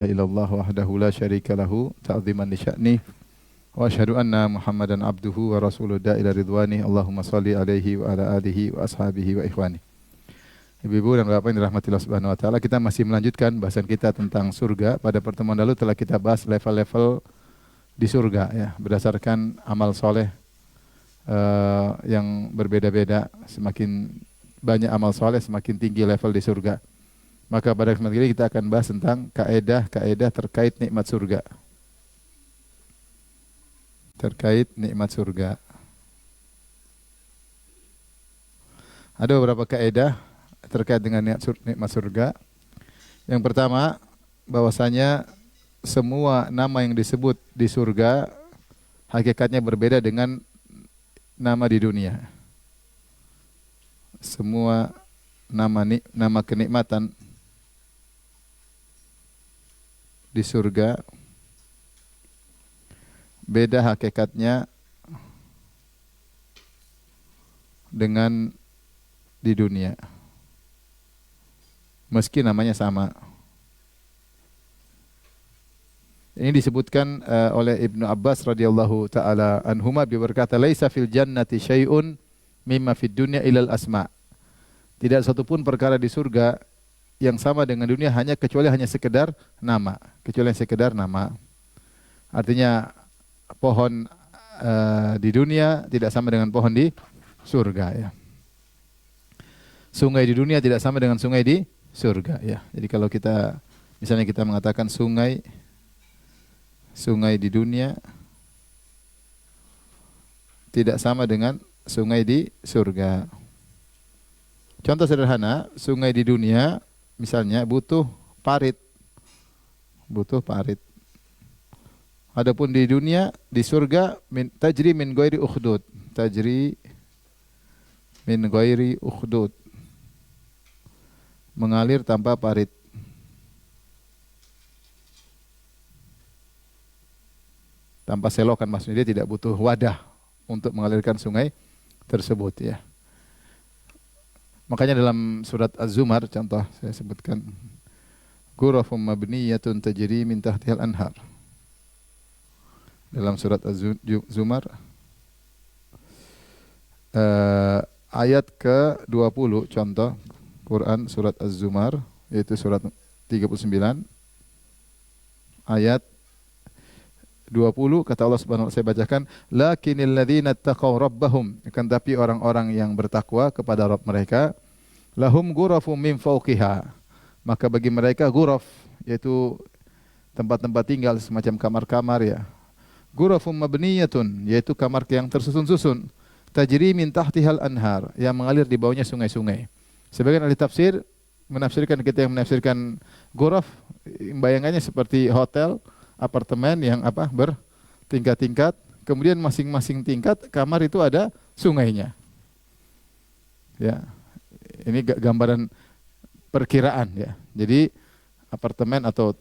Ilallah wahdahu la syarika lahu ta'ziman li sya'nih wa asyhadu anna Muhammadan abduhu wa rasuluhu ila ridwani Allahumma salli alaihi wa ala alihi wa ashabihi wa ikhwani. Ibu-ibu dan bapak yang dirahmati Allah Subhanahu wa taala, kita masih melanjutkan bahasan kita tentang surga. Pada pertemuan lalu telah kita bahas level-level di surga ya, berdasarkan amal soleh yang berbeda-beda. Semakin banyak amal soleh, semakin tinggi level di surga. Maka pada kesempatan ini kita akan bahas tentang kaedah-kaedah terkait nikmat surga. Terkait nikmat surga. Ada beberapa kaedah terkait dengan nikmat surga. Yang pertama, bahwasanya semua nama yang disebut di surga hakikatnya berbeda dengan nama di dunia. Semua nama kenikmatan di surga beda hakikatnya dengan di dunia, meski namanya sama. Ini disebutkan oleh Ibnu Abbas radhiyallahu taala anhuma, dia berkata, "Laisa fil jannati syai'un mimma fid dunya ilal asma." Tidak satupun perkara di surga yang sama dengan dunia kecuali hanya sekedar nama, Artinya pohon di dunia tidak sama dengan pohon di surga ya. Sungai di dunia tidak sama dengan sungai di surga ya. Jadi kalau misalnya kita mengatakan sungai di dunia tidak sama dengan sungai di surga. Contoh sederhana, sungai di dunia misalnya butuh parit. Adapun di dunia, di surga, tajri min ghairi ukhdud. Mengalir tanpa parit. Tanpa selokan, maksudnya dia tidak butuh wadah untuk mengalirkan sungai tersebut ya. Makanya dalam surat Az-Zumar, contoh saya sebutkan, ghurafum mabniyatun tajri min tahtihal anhar. Dalam surat Az-Zumar ayat ke-20, contoh Quran surat Az-Zumar, yaitu surat 39 ayat 20, kata Allah Subhanahu wa taala, saya bacakan, lakinnal ladzina taqaw rabbahum, akan tapi orang-orang yang bertakwa kepada Rabb mereka, lahum ghurafum min fawqiha, maka bagi mereka ghuraf, yaitu tempat-tempat tinggal semacam kamar-kamar ya. Ghurafum mabniyatun, yaitu kamar yang tersusun-susun, tajri min tahtihal anhar, yang mengalir di bawahnya sungai-sungai. Sebagian ahli tafsir menafsirkan, kita yang menafsirkan ghuraf, bayangannya seperti hotel, apartemen yang bertingkat-tingkat, kemudian masing-masing tingkat kamar itu ada sungainya. Ya. Ini gambaran perkiraan ya. Jadi apartemen atau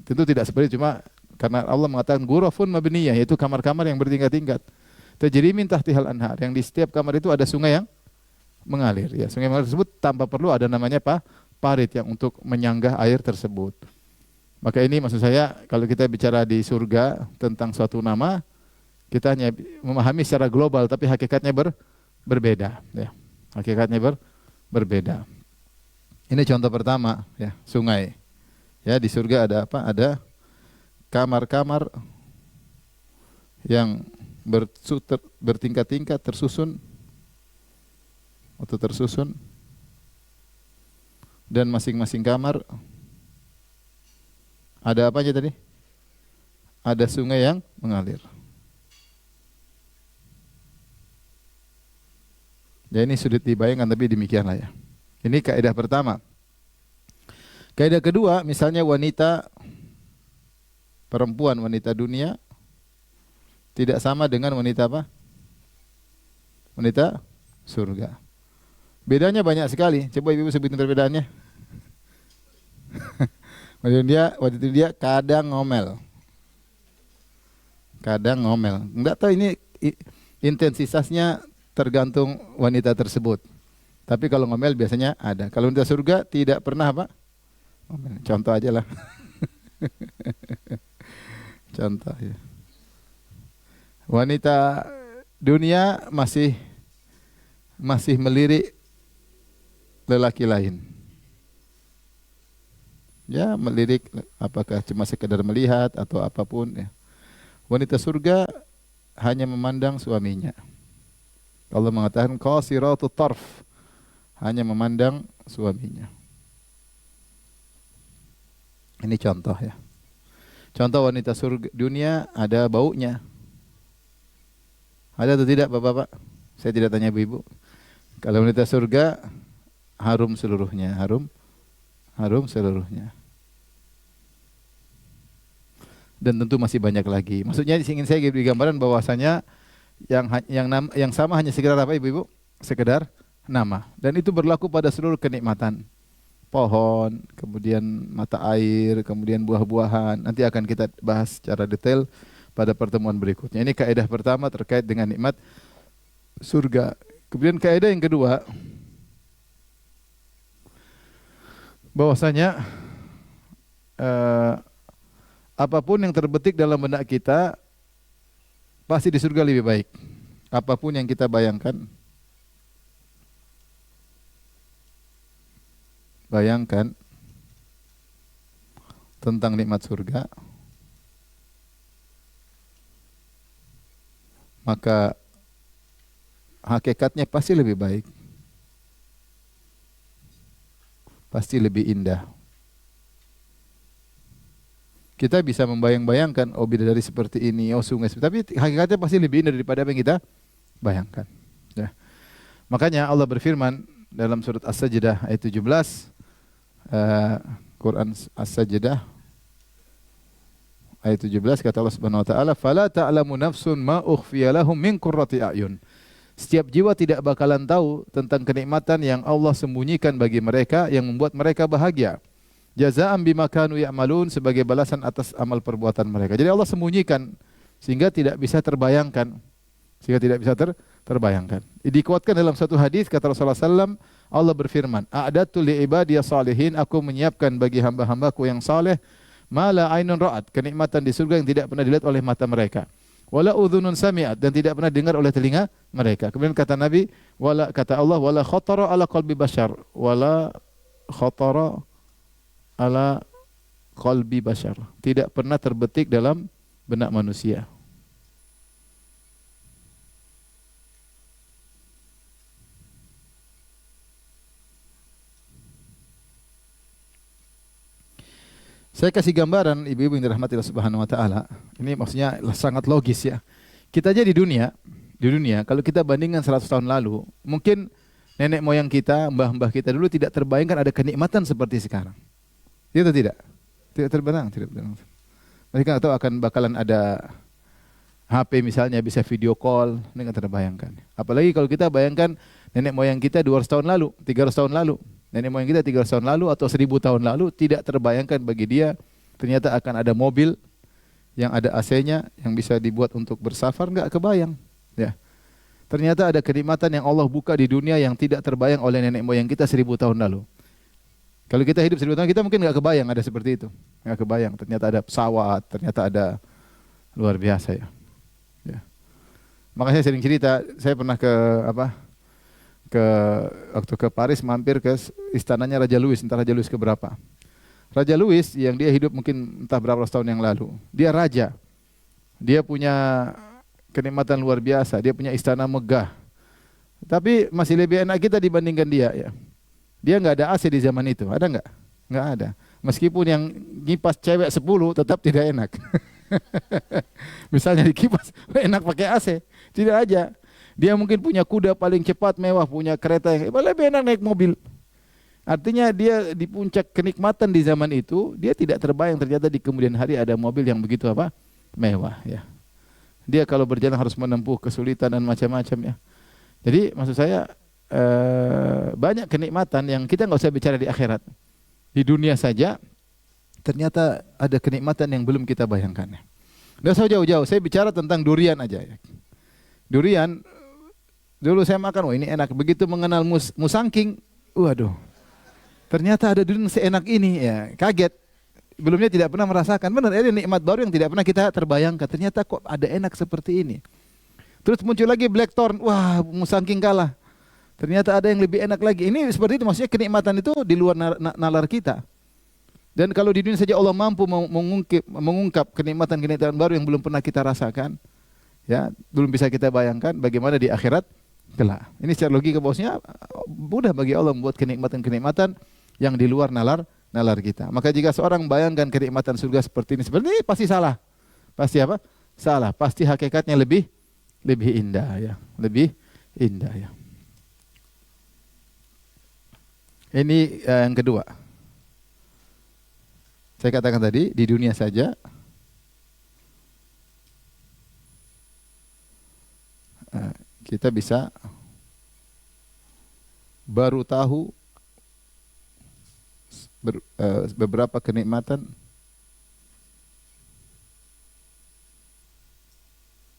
tentu tidak seperti, cuma karena Allah mengatakan ghurafun mabniyah, yaitu kamar-kamar yang bertingkat-tingkat. Tajri min tahtihal anhar, yang di setiap kamar itu ada sungai yang mengalir ya. Sungai mengalir tersebut tanpa perlu ada namanya parit yang untuk menyanggah air tersebut. Maka ini maksud saya, kalau kita bicara di surga tentang suatu nama, kita hanya memahami secara global, tapi hakikatnya berbeda. Ya. Hakikatnya berbeda. Ini contoh pertama, ya, sungai. Ya, di surga ada apa? Ada kamar-kamar yang bertingkat-tingkat, tersusun, dan masing-masing kamar ada apa aja tadi? Ada sungai yang mengalir. Ya, ini sulit dibayangkan, tapi demikianlah ya. Ini kaidah pertama. Kaidah kedua, misalnya perempuan wanita dunia tidak sama dengan wanita apa? Wanita surga. Bedanya banyak sekali. Coba ibu sebutin perbedaannya. Waktu itu dia kadang ngomel. Enggak tahu ini intensitasnya tergantung wanita tersebut. Tapi kalau ngomel biasanya ada. Kalau wanita surga tidak pernah apa? Contoh aja lah. Contoh ya. Wanita dunia masih melirik lelaki lain. Ya, melirik apakah cuma sekedar melihat atau apapun ya. Wanita surga hanya memandang suaminya. Allah mengatakan qasiratut tarf, hanya memandang suaminya. Ini contoh ya. Contoh wanita surga dunia ada baunya. Ada atau tidak Bapak-bapak? Saya tidak tanya ibu-ibu. Kalau wanita surga harum seluruhnya, harum seluruhnya. Dan tentu masih banyak lagi. Maksudnya ingin saya beri gambaran bahwasanya yang sama hanya sekedar apa ibu-ibu? Sekedar nama. Dan itu berlaku pada seluruh kenikmatan. Pohon, kemudian mata air, kemudian buah-buahan. Nanti akan kita bahas secara detail pada pertemuan berikutnya. Ini kaidah pertama terkait dengan nikmat surga. Kemudian kaidah yang kedua, bahwasanya apapun yang terbetik dalam benak kita pasti di surga lebih baik. Apapun yang kita bayangkan tentang nikmat surga, maka hakikatnya pasti lebih baik, pasti lebih indah. Kita bisa membayang-bayangkan, oh bidadari seperti ini, oh sungai seperti, tapi hakikatnya pasti lebih indah daripada apa yang kita bayangkan. Ya. Makanya Allah berfirman dalam surat As-Sajdah ayat 17, Quran As-Sajdah ayat 17, kata Allah Subhanahu wa taala, "Fala ta'lamu nafsun ma ukhfiya lahum min qurrati a'yun." Setiap jiwa tidak bakalan tahu tentang kenikmatan yang Allah sembunyikan bagi mereka yang membuat mereka bahagia. Jazaa'an bima kanu ya'malun, sebagai balasan atas amal perbuatan mereka. Jadi Allah sembunyikan sehingga tidak bisa terbayangkan. Terbayangkan. Dikuatkan dalam satu hadis kata Rasulullah SAW, Allah berfirman, "A'dadtu li ibadiyas salihin," aku menyiapkan bagi hamba-hambaku yang saleh, "ma la ainun ra'at," kenikmatan di surga yang tidak pernah dilihat oleh mata mereka. "Wala udhunun sami'at," dan tidak pernah dengar oleh telinga mereka. Kemudian kata Nabi, kata Allah, "Wala khatara ala qalbi bashar," wala khatara ala qalbi bashar, tidak pernah terbetik dalam benak manusia. Saya kasih gambaran ibu-ibu yang dirahmati Allah Subhanahu wa taala. Ini maksudnya sangat logis ya. Kita aja di dunia kalau kita bandingkan 100 tahun lalu, mungkin nenek moyang kita, mbah-mbah kita dulu tidak terbayangkan ada kenikmatan seperti sekarang. Iya atau tidak? Tidak terbayang. Mereka tahu akan bakalan ada HP misalnya bisa video call, ini nggak terbayangkan. Apalagi kalau kita bayangkan nenek moyang kita 200 tahun lalu, 300 tahun lalu. Nenek moyang kita 300 tahun lalu atau 1000 tahun lalu tidak terbayangkan bagi dia ternyata akan ada mobil yang ada AC-nya yang bisa dibuat untuk bersafar, nggak kebayang. Ya. Ternyata ada kenikmatan yang Allah buka di dunia yang tidak terbayang oleh nenek moyang kita 1000 tahun lalu. Kalau kita hidup 1000 tahun kita mungkin nggak kebayang ada seperti itu, nggak kebayang. Ternyata ada pesawat, ternyata ada, luar biasa ya. Ya. Makanya saya sering cerita, saya pernah waktu ke Paris mampir ke istananya Raja Louis, entah Raja Louis keberapa. Raja Louis yang dia hidup mungkin entah berapa ratus tahun yang lalu. Dia raja. Dia punya kenikmatan luar biasa, dia punya istana megah. Tapi masih lebih enak kita dibandingkan dia ya. Dia nggak ada AC di zaman itu, ada nggak? Nggak ada. Meskipun yang ngipas cewek 10 tetap tidak enak. Misalnya dikipas, enak pakai AC, tidak aja. Dia mungkin punya kuda paling cepat, mewah, punya kereta yang lebih enak naik mobil. Artinya dia di puncak kenikmatan di zaman itu, dia tidak terbayang ternyata di kemudian hari ada mobil yang begitu mewah ya. Dia kalau berjalan harus menempuh kesulitan dan macam-macam ya. Jadi maksud saya banyak kenikmatan yang kita nggak usah bicara di akhirat. Di dunia saja ternyata ada kenikmatan yang belum kita bayangkan. Nggak usah jauh-jauh, saya bicara tentang durian aja ya. Durian dulu saya makan, wah ini enak. Begitu mengenal musangking, waduh, Ternyata ada dunia seenak ini, ya kaget. Sebelumnya tidak pernah merasakan. Benar, ini nikmat baru yang tidak pernah kita terbayangkan. Ternyata kok ada enak seperti ini. Terus muncul lagi Blackthorn, wah musangking kalah. Ternyata ada yang lebih enak lagi. Ini seperti itu, maksudnya kenikmatan itu di luar nalar kita. Dan kalau di dunia saja Allah mampu mengungkap kenikmatan-kenikmatan baru yang belum pernah kita rasakan, ya belum bisa kita bayangkan, bagaimana di akhirat kelak. Ini secara logika bosnya mudah bagi Allah membuat kenikmatan-kenikmatan yang di luar nalar kita. Maka jika seorang bayangkan kenikmatan surga seperti ini pasti salah. Pasti apa? Salah. Pasti hakikatnya lebih indah, ya. Lebih indah, ya. Ini yang kedua. Saya katakan tadi, di dunia saja kita bisa baru tahu beberapa kenikmatan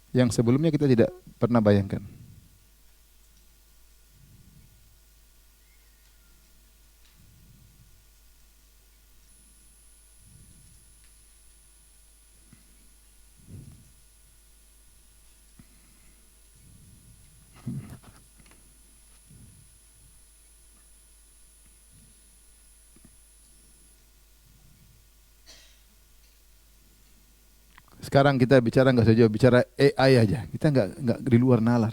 yang sebelumnya kita tidak pernah bayangkan. Sekarang kita bicara nggak saja bicara AI aja, kita nggak di luar nalar.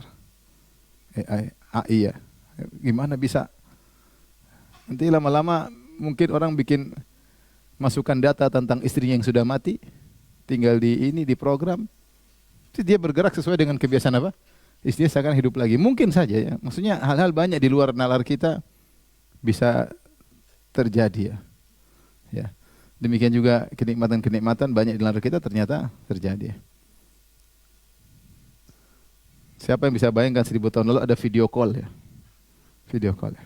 AI ya, gimana bisa? Nanti lama-lama mungkin orang bikin masukkan data tentang istrinya yang sudah mati, tinggal di program, terus dia bergerak sesuai dengan kebiasaan apa? Istrinya seakan hidup lagi. Mungkin saja ya, maksudnya hal-hal banyak di luar nalar kita bisa terjadi, ya. Ya. Demikian juga kenikmatan-kenikmatan banyak di nalar kita ternyata terjadi. Siapa yang bisa bayangkan 1000 tahun lalu ada video call, ya? Video call, ya.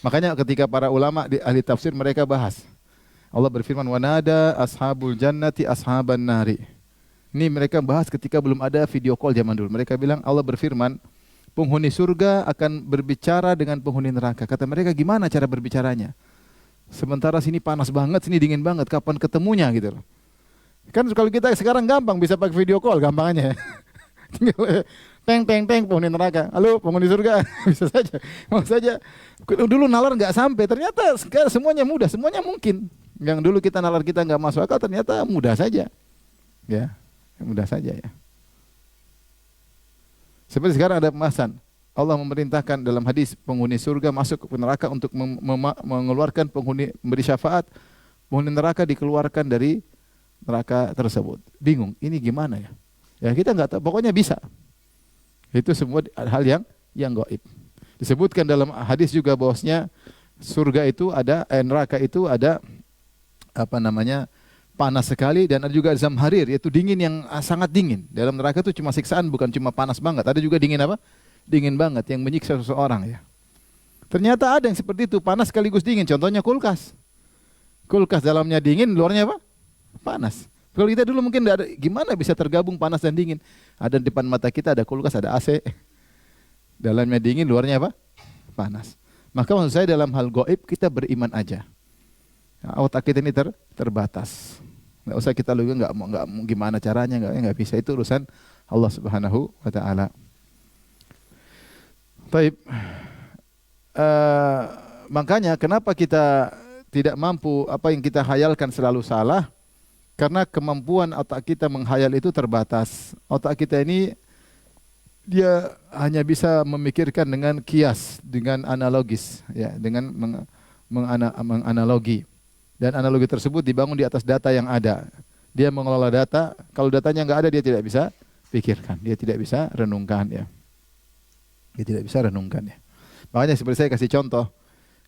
Makanya ketika para ulama di ahli tafsir mereka bahas, Allah berfirman, "Wa nada ashabul jannati ashaban nari." Ini mereka bahas ketika belum ada video call zaman dulu. Mereka bilang Allah berfirman, penghuni surga akan berbicara dengan penghuni neraka. Kata mereka, gimana cara berbicaranya? Sementara sini panas banget, sini dingin banget, kapan ketemunya gitu loh. Kan kalau kita sekarang gampang bisa pakai video call, gampangnya. Tinggal teng penghuni neraka. Halo penghuni surga, bisa saja. Mau saja. Dulu nalar nggak sampai, ternyata sekarang semuanya mudah, semuanya mungkin. Yang dulu kita nalar kita nggak masuk akal, ternyata mudah saja. Ya, mudah saja, ya. Seperti sekarang ada pembahasan. Allah memerintahkan dalam hadis penghuni surga masuk ke neraka untuk mengeluarkan penghuni, memberi syafaat, penghuni neraka dikeluarkan dari neraka tersebut. Bingung, ini gimana ya? Ya kita nggak tahu, pokoknya bisa. Itu semua hal yang gaib. Disebutkan dalam hadis juga bahwasanya surga itu ada, neraka itu ada panas sekali, dan ada juga zamharir, yaitu dingin yang sangat dingin. Dalam neraka itu cuma siksaan, bukan cuma panas banget. Ada juga dingin apa? Dingin banget yang menyiksa seseorang, ya. Ternyata ada yang seperti itu, panas sekaligus dingin. Contohnya kulkas. Kulkas dalamnya dingin, luarnya apa? Panas. Kalau kita dulu mungkin tidak ada, gimana bisa tergabung panas dan dingin? Ada di depan mata kita ada kulkas, ada AC. Dalamnya dingin, luarnya apa? Panas. Maka maksud saya dalam hal gaib kita beriman aja. Nah, otak kita ini terbatas. Nggak usah kita lugu, nggak mau gimana caranya, nggak bisa. Itu urusan Allah Subhanahu wa Ta'ala. Baik, makanya kenapa kita tidak mampu, apa yang kita khayalkan selalu salah? Karena kemampuan otak kita menghayal itu terbatas. Otak kita ini dia hanya bisa memikirkan dengan kias, dengan analogis, ya, dengan menganalogi. Dan analogi tersebut dibangun di atas data yang ada. Dia mengelola data. Kalau datanya nggak ada, dia tidak bisa pikirkan, dia tidak bisa renungkan, ya. Dia tidak bisa renungkan, ya. Makanya seperti saya kasih contoh,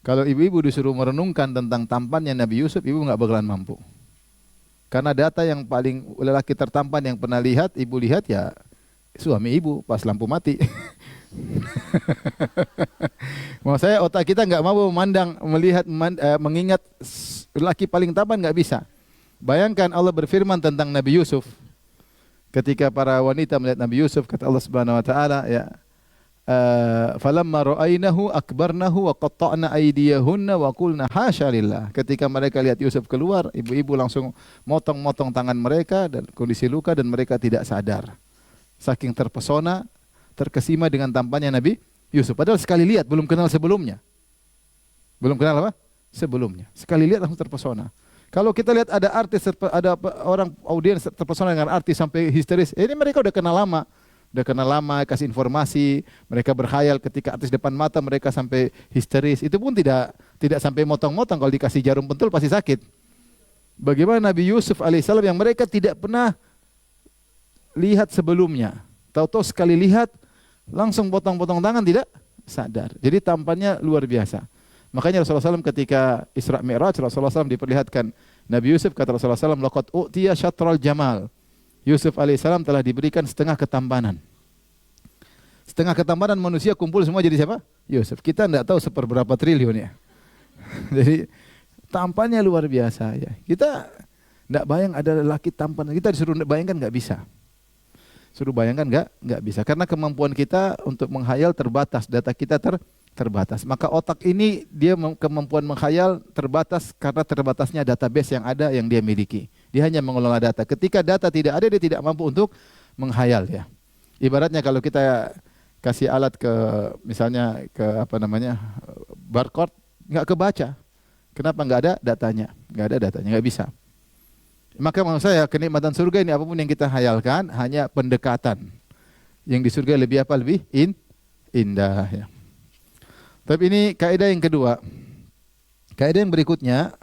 kalau ibu-ibu disuruh merenungkan tentang tampannya Nabi Yusuf, ibu nggak bakalan mampu. Karena data yang paling lelaki tertampan yang pernah lihat, ibu lihat ya suami ibu pas lampu mati. Mau saya otak kita nggak mau melihat, mengingat lelaki paling tampan, nggak bisa. Bayangkan Allah berfirman tentang Nabi Yusuf. Ketika para wanita melihat Nabi Yusuf, kata Allah Subhanahu wa Ta'ala, ya, falamma ra'ainahu akbarnahu wa qatta'na aydiyahunna wa qulna hasya lillah. Ketika mereka lihat Yusuf keluar, ibu-ibu langsung motong-motong tangan mereka dan kondisi luka dan mereka tidak sadar. Saking terpesona, terkesima dengan tampannya Nabi Yusuf. Padahal sekali lihat belum kenal sebelumnya. Belum kenal apa? Sebelumnya. Sekali lihat langsung terpesona. Kalau kita lihat ada artis, ada orang audiens terpesona dengan artis sampai histeris, ini mereka udah kenal lama. Udah kenal lama, kasih informasi, mereka berkhayal ketika artis depan mata mereka sampai histeris. Itu pun tidak sampai motong-motong, kalau dikasih jarum pentul pasti sakit. Bagaimana Nabi Yusuf alaihissalam yang mereka tidak pernah lihat sebelumnya. Tahu-tahu sekali lihat langsung potong-potong tangan tidak sadar. Jadi tampannya luar biasa. Makanya Rasulullah SAW ketika Isra Mi'raj, Rasulullah SAW diperlihatkan Nabi Yusuf, kata Rasulullah SAW, laqad u'tiya syatral jamal. Yusuf alaihissalam telah diberikan setengah ketampanan. Setengah ketampanan manusia kumpul semua jadi siapa? Yusuf. Kita tidak tahu seperberapa triliun ya. Jadi tampannya luar biasa ya. Kita tidak bayang ada lelaki tampan. Kita disuruh bayangkan nggak bisa. Suruh bayangkan nggak bisa. Karena kemampuan kita untuk menghayal terbatas. Data kita terbatas. Maka otak ini dia kemampuan menghayal terbatas karena terbatasnya database yang ada yang dia miliki. Dia hanya mengelola data. Ketika data tidak ada, dia tidak mampu untuk menghayal ya. Ibaratnya kalau kita kasih alat ke misalnya ke barcode nggak kebaca. Kenapa nggak ada datanya? Nggak ada datanya, nggak bisa. Maka maksud saya kenikmatan surga ini apapun yang kita hayalkan hanya pendekatan. Yang di surga lebih apa? Lebih indah ya. Tapi ini kaidah yang kedua. Kaidah yang berikutnya,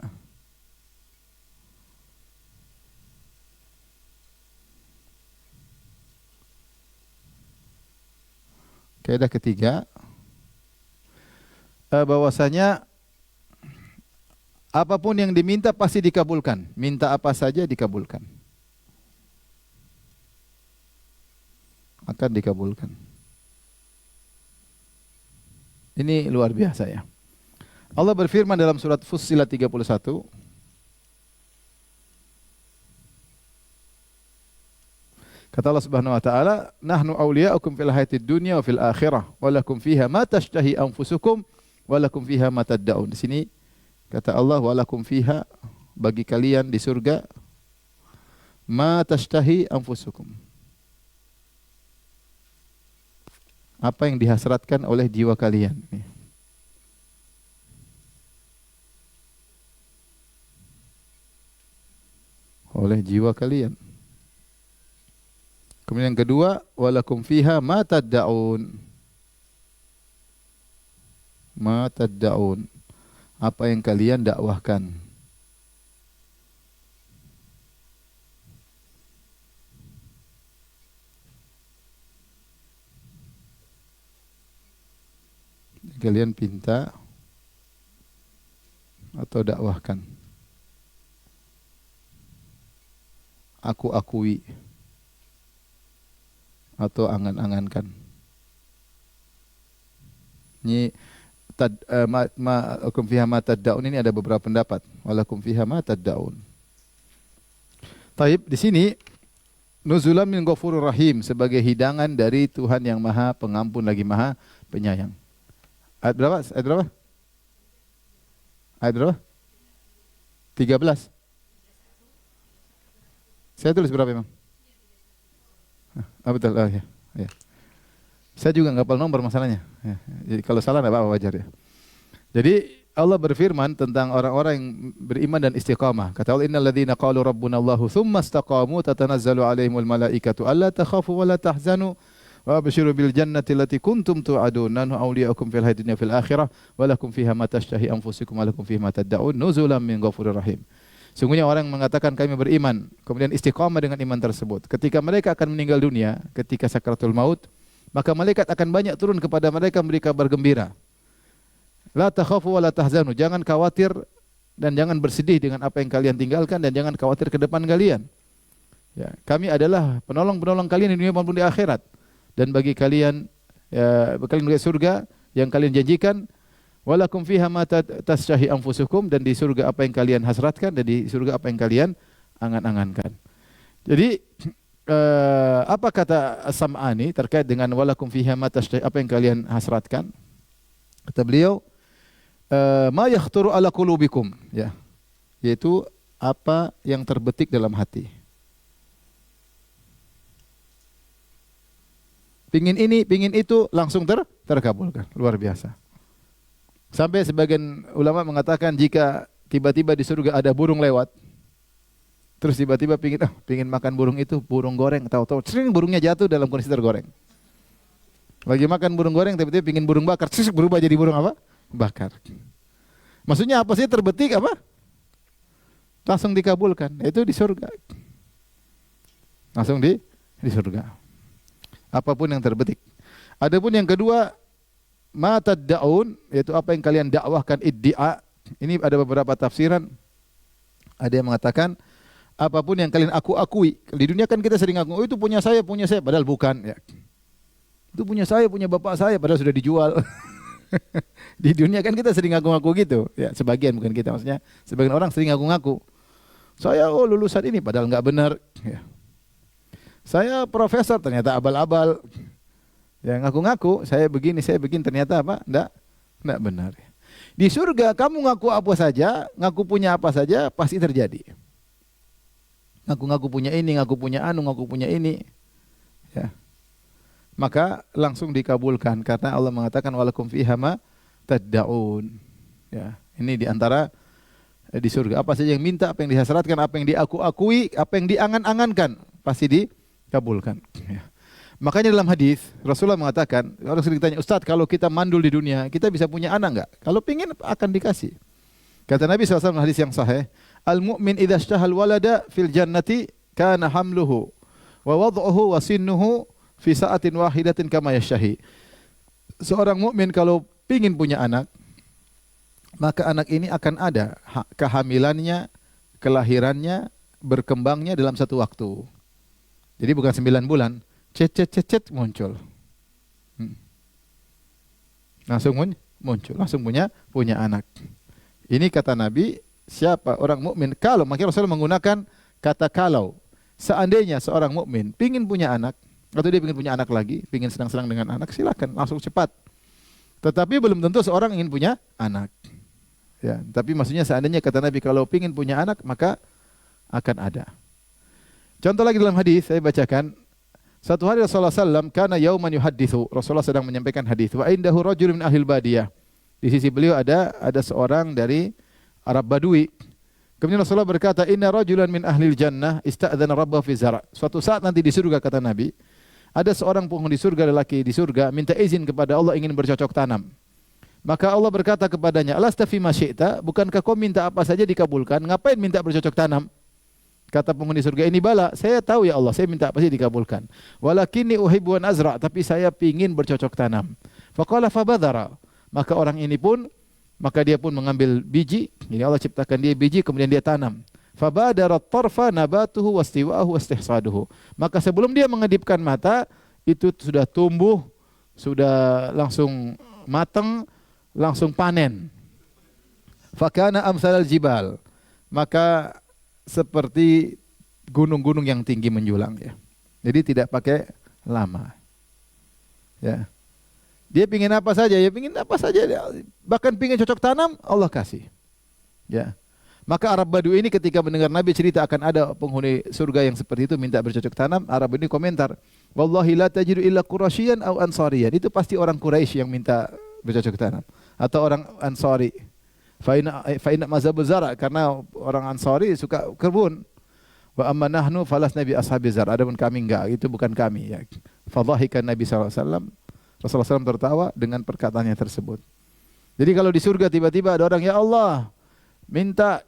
kaidah ketiga, bahwasanya apapun yang diminta pasti dikabulkan. Minta apa saja dikabulkan. Akan dikabulkan. Ini luar biasa ya. Allah berfirman dalam surat Fussilat 31. Kata Allah Subhanahu wa taala, "Nahnu awliya'ukum fil hayatid dunya wa fil akhirah, wa lakum fiha ma tashtahi anfusukum wa lakum fiha ma tad'un." Di sini kata Allah, "Wa lakum fiha," bagi kalian di surga, "ma tashtahi anfusukum." Apa yang dihasratkan oleh jiwa kalian. Oleh jiwa kalian. Kemudian yang kedua, walakum fiha ma tad'un. Ma tad'un. Apa yang kalian dakwahkan. Kalian pinta atau dakwahkan. Aku akui atau angan-angankan. Ini walakum fiha ma tad'un ini ada beberapa pendapat. Walakum fiha ma tad'un. Taib di sini nuzulan min ghafurur rahim sebagai hidangan dari Tuhan yang Maha Pengampun lagi Maha Penyayang. Ayat berapa? Ayat berapa? Ayat berapa? 13. Saya tulis berapa memang? Betul. Oh, ya. Ya. Saya juga nggak hafal nomor masalahnya. Ya. Jadi kalau salah nggak apa-apa, wajar ya. Jadi Allah berfirman tentang orang-orang yang beriman dan istiqamah. Kata Allah, "Innal ladzina qalu rabbuna Allahu tsumma istaqamu tatanazzalu 'alaihimul malaikatu alla takhafu wa la tahzanu wa abshiru bil jannati allati kuntum tu'adun nahnu awliya'ukum fil hayatid dunya fil akhirah wa lakum fiha ma tashtahi anfusukum wa lakum fiha ma tad'un nuzulan min ghafurir rahim." Sungguhnya orang yang mengatakan kami beriman, kemudian istiqamah dengan iman tersebut. Ketika mereka akan meninggal dunia, ketika sakaratul maut, maka malaikat akan banyak turun kepada mereka memberi kabar gembira. La takhafu wa la tahzanu, jangan khawatir dan jangan bersedih dengan apa yang kalian tinggalkan dan jangan khawatir ke depan kalian. Ya, kami adalah penolong-penolong kalian di dunia maupun di akhirat. Dan bagi kalian kalian bagi surga yang kalian janjikan, walakum fiha ma tashtahi anfusukum, dan di surga apa yang kalian hasratkan dan di surga apa yang kalian angan-angankan. Jadi apa kata As-Sam'ani terkait dengan walakum fiha ma tashtahi, apa yang kalian hasratkan? Kata beliau, ma yakhturu ala qulubikum, ya. Yaitu apa yang terbetik dalam hati. Pingin ini, pingin itu, langsung terkabulkan. Luar biasa. Sampai sebagian ulama mengatakan jika tiba-tiba di surga ada burung lewat, terus tiba-tiba pingin makan burung itu, burung goreng, tahu-tahu sering burungnya jatuh dalam kondisi tergoreng. Lagi makan burung goreng, tiba-tiba pingin burung bakar, berubah jadi burung apa? Bakar. Maksudnya apa sih terbetik apa? Langsung dikabulkan. Itu di surga. Langsung di surga. Apapun yang terbetik. Adapun yang kedua, ma tad'un, yaitu apa yang kalian dakwahkan, iddia. Ini ada beberapa tafsiran. Ada yang mengatakan apapun yang kalian akui. Di dunia kan kita sering ngaku, oh itu punya saya, padahal bukan, ya. Itu punya saya, punya bapak saya, padahal sudah dijual. Di dunia kan kita sering ngaku-ngaku gitu, ya, sebagian, bukan kita, maksudnya sebagian orang sering ngaku-ngaku. Saya lulusan ini padahal enggak benar, ya. Saya profesor, ternyata abal-abal. Ya, ngaku-ngaku saya begini ternyata apa? Enggak benar. Di surga kamu ngaku apa saja, ngaku punya apa saja pasti terjadi. Ngaku-ngaku punya ini, ngaku punya anu, ngaku punya ini. Ya. Maka langsung dikabulkan karena Allah mengatakan walakum fiha ma tad'un. Ya, ini di antara di surga apa saja yang minta, apa yang dihasratkan, apa yang diakui, apa yang diangan-angankan pasti dikabulkan. Ya. Makanya dalam hadis Rasulullah mengatakan, orang sering ditanya, Ustaz kalau kita mandul di dunia, kita bisa punya anak enggak? Kalau pingin akan dikasih. Kata Nabi SAW dalam hadis yang sahih, al-mu'min idza ishtahal walada fil jannati kana hamluhu wa wad'uhu wa sinnuhu fi sa'atin wahidatin kama yashtahi. Seorang mukmin kalau pingin punya anak, maka anak ini akan ada kehamilannya, kelahirannya, berkembangnya dalam satu waktu. Jadi bukan 9 bulan, cet muncul. Langsung muncul, langsung punya anak. Ini kata Nabi, siapa orang mukmin kalau, makanya Rasulullah menggunakan kata kalau. Seandainya seorang mukmin pingin punya anak, atau dia ingin punya anak lagi, ingin senang-senang dengan anak, silakan, langsung cepat. Tetapi belum tentu seorang ingin punya anak. Ya, tapi maksudnya seandainya kata Nabi kalau ingin punya anak, maka akan ada. Contoh lagi dalam hadis saya bacakan. Satu hari Rasulullah SAW kana yauman yuhadditsu. Rasulullah sedang menyampaikan hadis. Wa indahu rajulun min ahli badiyah. Di sisi beliau ada seorang dari Arab Badui. Kemudian Rasulullah berkata, "Inna rajulan min ahli jannah ista'dzana rabbahu fi zara'." Suatu saat nanti di surga kata Nabi, ada seorang penghuni surga, lelaki di surga minta izin kepada Allah ingin bercocok tanam. Maka Allah berkata kepadanya, "Alasta fi ma syi'ta?" Bukankah kau minta apa saja dikabulkan? Ngapain minta bercocok tanam? Kata penghuni surga ini, "Bala, saya tahu ya Allah, saya minta apa saja dikabulkan. Walakinni uhibbu an azra', tapi saya pingin bercocok tanam." Faqala fabadhara. Maka orang ini pun dia pun mengambil biji. Ini Allah ciptakan dia biji, kemudian dia tanam. Fabadara tarfa nabatuhu wastiwa'ahu wastihsaduhu. Maka sebelum dia mengedipkan mata, itu sudah tumbuh, sudah langsung matang, langsung panen. Fakana amsalal jibal. Maka seperti gunung-gunung yang tinggi menjulang, ya. Jadi tidak pakai lama. Ya. Dia pingin apa saja, bahkan pingin cocok tanam, Allah kasih. Ya. Maka Arab Badui ini ketika mendengar Nabi cerita akan ada penghuni surga yang seperti itu minta bercocok tanam, Arab ini komentar, "Wallahi la tajidu illa Quraisyan aw Ansariyan." Itu pasti orang Quraisy yang minta bercocok tanam atau orang Ansari. Fa inna mazhabuz zara, karena orang Ansari suka kebun. Wa amma nahnu falasna bi ashabiz zar. Adapun kami enggak, itu bukan kami, ya. Fadhahikan Nabi sallallahu alaihi wasallam. Rasulullah SAW tertawa dengan perkataannya tersebut. Jadi kalau di surga tiba-tiba ada orang, ya Allah, minta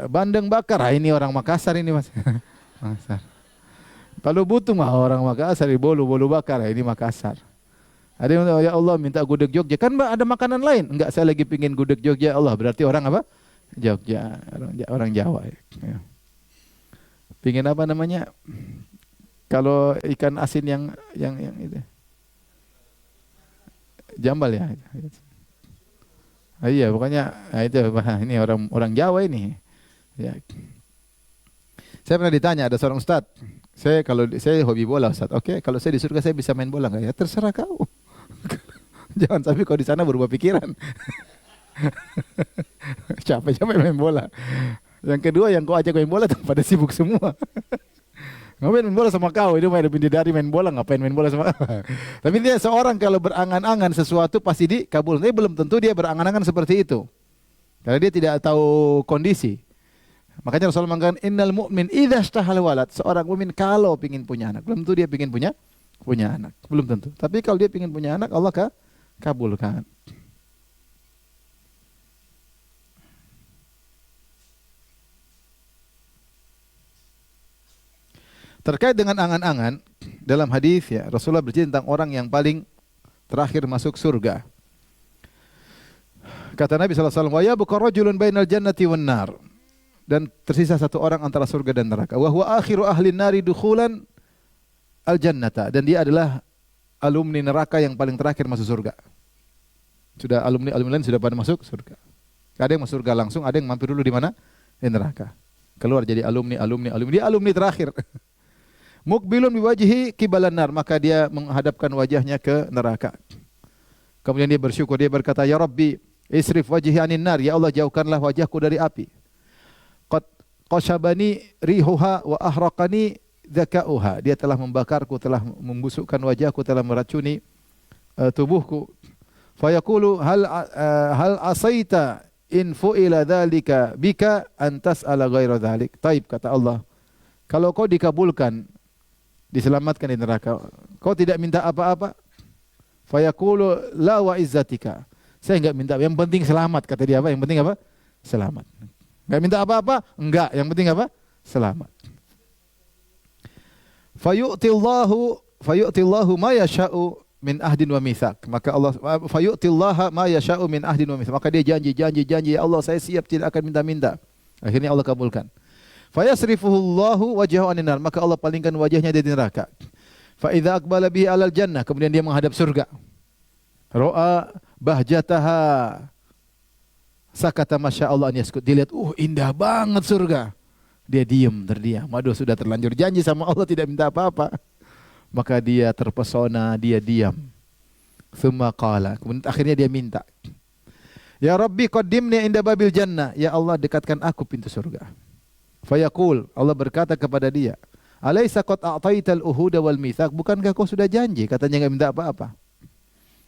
bandeng bakar. Ah, ini orang Makassar ini, Mas. Makassar. Kalau butuh orang Makassar, bolu bakar. Ah, ini Makassar. Ada yang ya Allah minta gudeg Jogja. Kan ada makanan lain. Enggak, saya lagi pingin gudeg Jogja. Allah, berarti orang apa? Jogja, orang Jawa. Ya. Pingin apa namanya? Kalau ikan asin yang itu. Jambal ya. Iya, pokoknya itu ini orang Jawa ini. Ya. Saya pernah ditanya, ada seorang ustaz Saya hobi bola Ustaz. Oke, kalau saya di surga saya bisa main bola nggak? Ya terserah kau. Jangan sampai kau di sana berubah pikiran. Capek-capek main bola. Yang kedua yang kau ajak main bola pada sibuk semua. Ngapain main bola sama kau? Itu main bidadari main bola, ngapain main bola sama kau? Tapi dia seorang kalau berangan-angan sesuatu pasti dikabul. Tapi belum tentu dia berangan-angan seperti itu. Karena dia tidak tahu kondisi. Makanya Rasulullah mengatakan innal mu'min idza ishtahal walad. Seorang mukmin kalau ingin punya anak, belum tentu dia ingin punya anak, belum tentu. Tapi kalau dia ingin punya anak, Allah kabulkan. Terkait dengan angan-angan, dalam hadis ya Rasulullah bercerita tentang orang yang paling terakhir masuk surga. Kata Nabi SAW, wa yabqa rajulun bainal jannati wan nar. Dan tersisa satu orang antara surga dan neraka. Wa huwa akhiru ahli nari dukhulan al jannata. Dan dia adalah alumni neraka yang paling terakhir masuk surga. Sudah alumni lain sudah pada masuk surga. Ada yang masuk surga langsung, ada yang mampir dulu di mana? Di neraka. Keluar jadi alumni. Dia alumni terakhir. Mukbilun biwajhi qibalan nar, maka dia menghadapkan wajahnya ke neraka. Kemudian dia bersyukur, dia berkata, "Ya Rabbi, isrif wajhi anin nar." Ya Allah, jauhkanlah wajahku dari api. Qad qashabani rihuha wa ahraqani dzakauha. Dia telah membakarku, telah membusukkan wajahku, telah meracuni tubuhku. Fayaqulu hal asaita in fu'ila dzalika bika an tas'ala ghaira dzalik. Taib, kata Allah. Kalau kau dikabulkan, diselamatkan di neraka, kau tidak minta apa-apa? Fayaqulu la wa izzatika. Saya enggak minta, yang penting selamat, kata dia. Apa? Yang penting apa? Selamat. Enggak minta apa-apa? Enggak, yang penting apa? Selamat. Fayu'tillahu ma yasha'u min ahdin wa mitsaq. Maka Allah fayu'tillaha ma yasha'u min ahdin wa mitsaq. Maka dia janji, ya Allah saya siap tidak akan minta-minta. Akhirnya Allah kabulkan. Fayasrifuhullahu wajhahu anin nar, maka Allah palingkan wajahnya dari neraka. Fa idza aqbala bihi alal jannah, kemudian dia menghadap surga. Ra'a bahjataha sakata masyaallah an yaskut. Dilihat, indah banget surga. Dia terdiam. Waduh, sudah terlanjur janji sama Allah tidak minta apa-apa. Maka dia terpesona, dia diam. Tsumma qala, kemudian akhirnya dia minta. Ya Rabbi qaddimni inda babil jannah. Ya Allah, dekatkan aku pintu surga. Fayaqul, Allah berkata kepada dia, "Alaisa qad a'taital uhuda wal mitsaq?" Bukankah kau sudah janji? Katanya enggak minta apa-apa.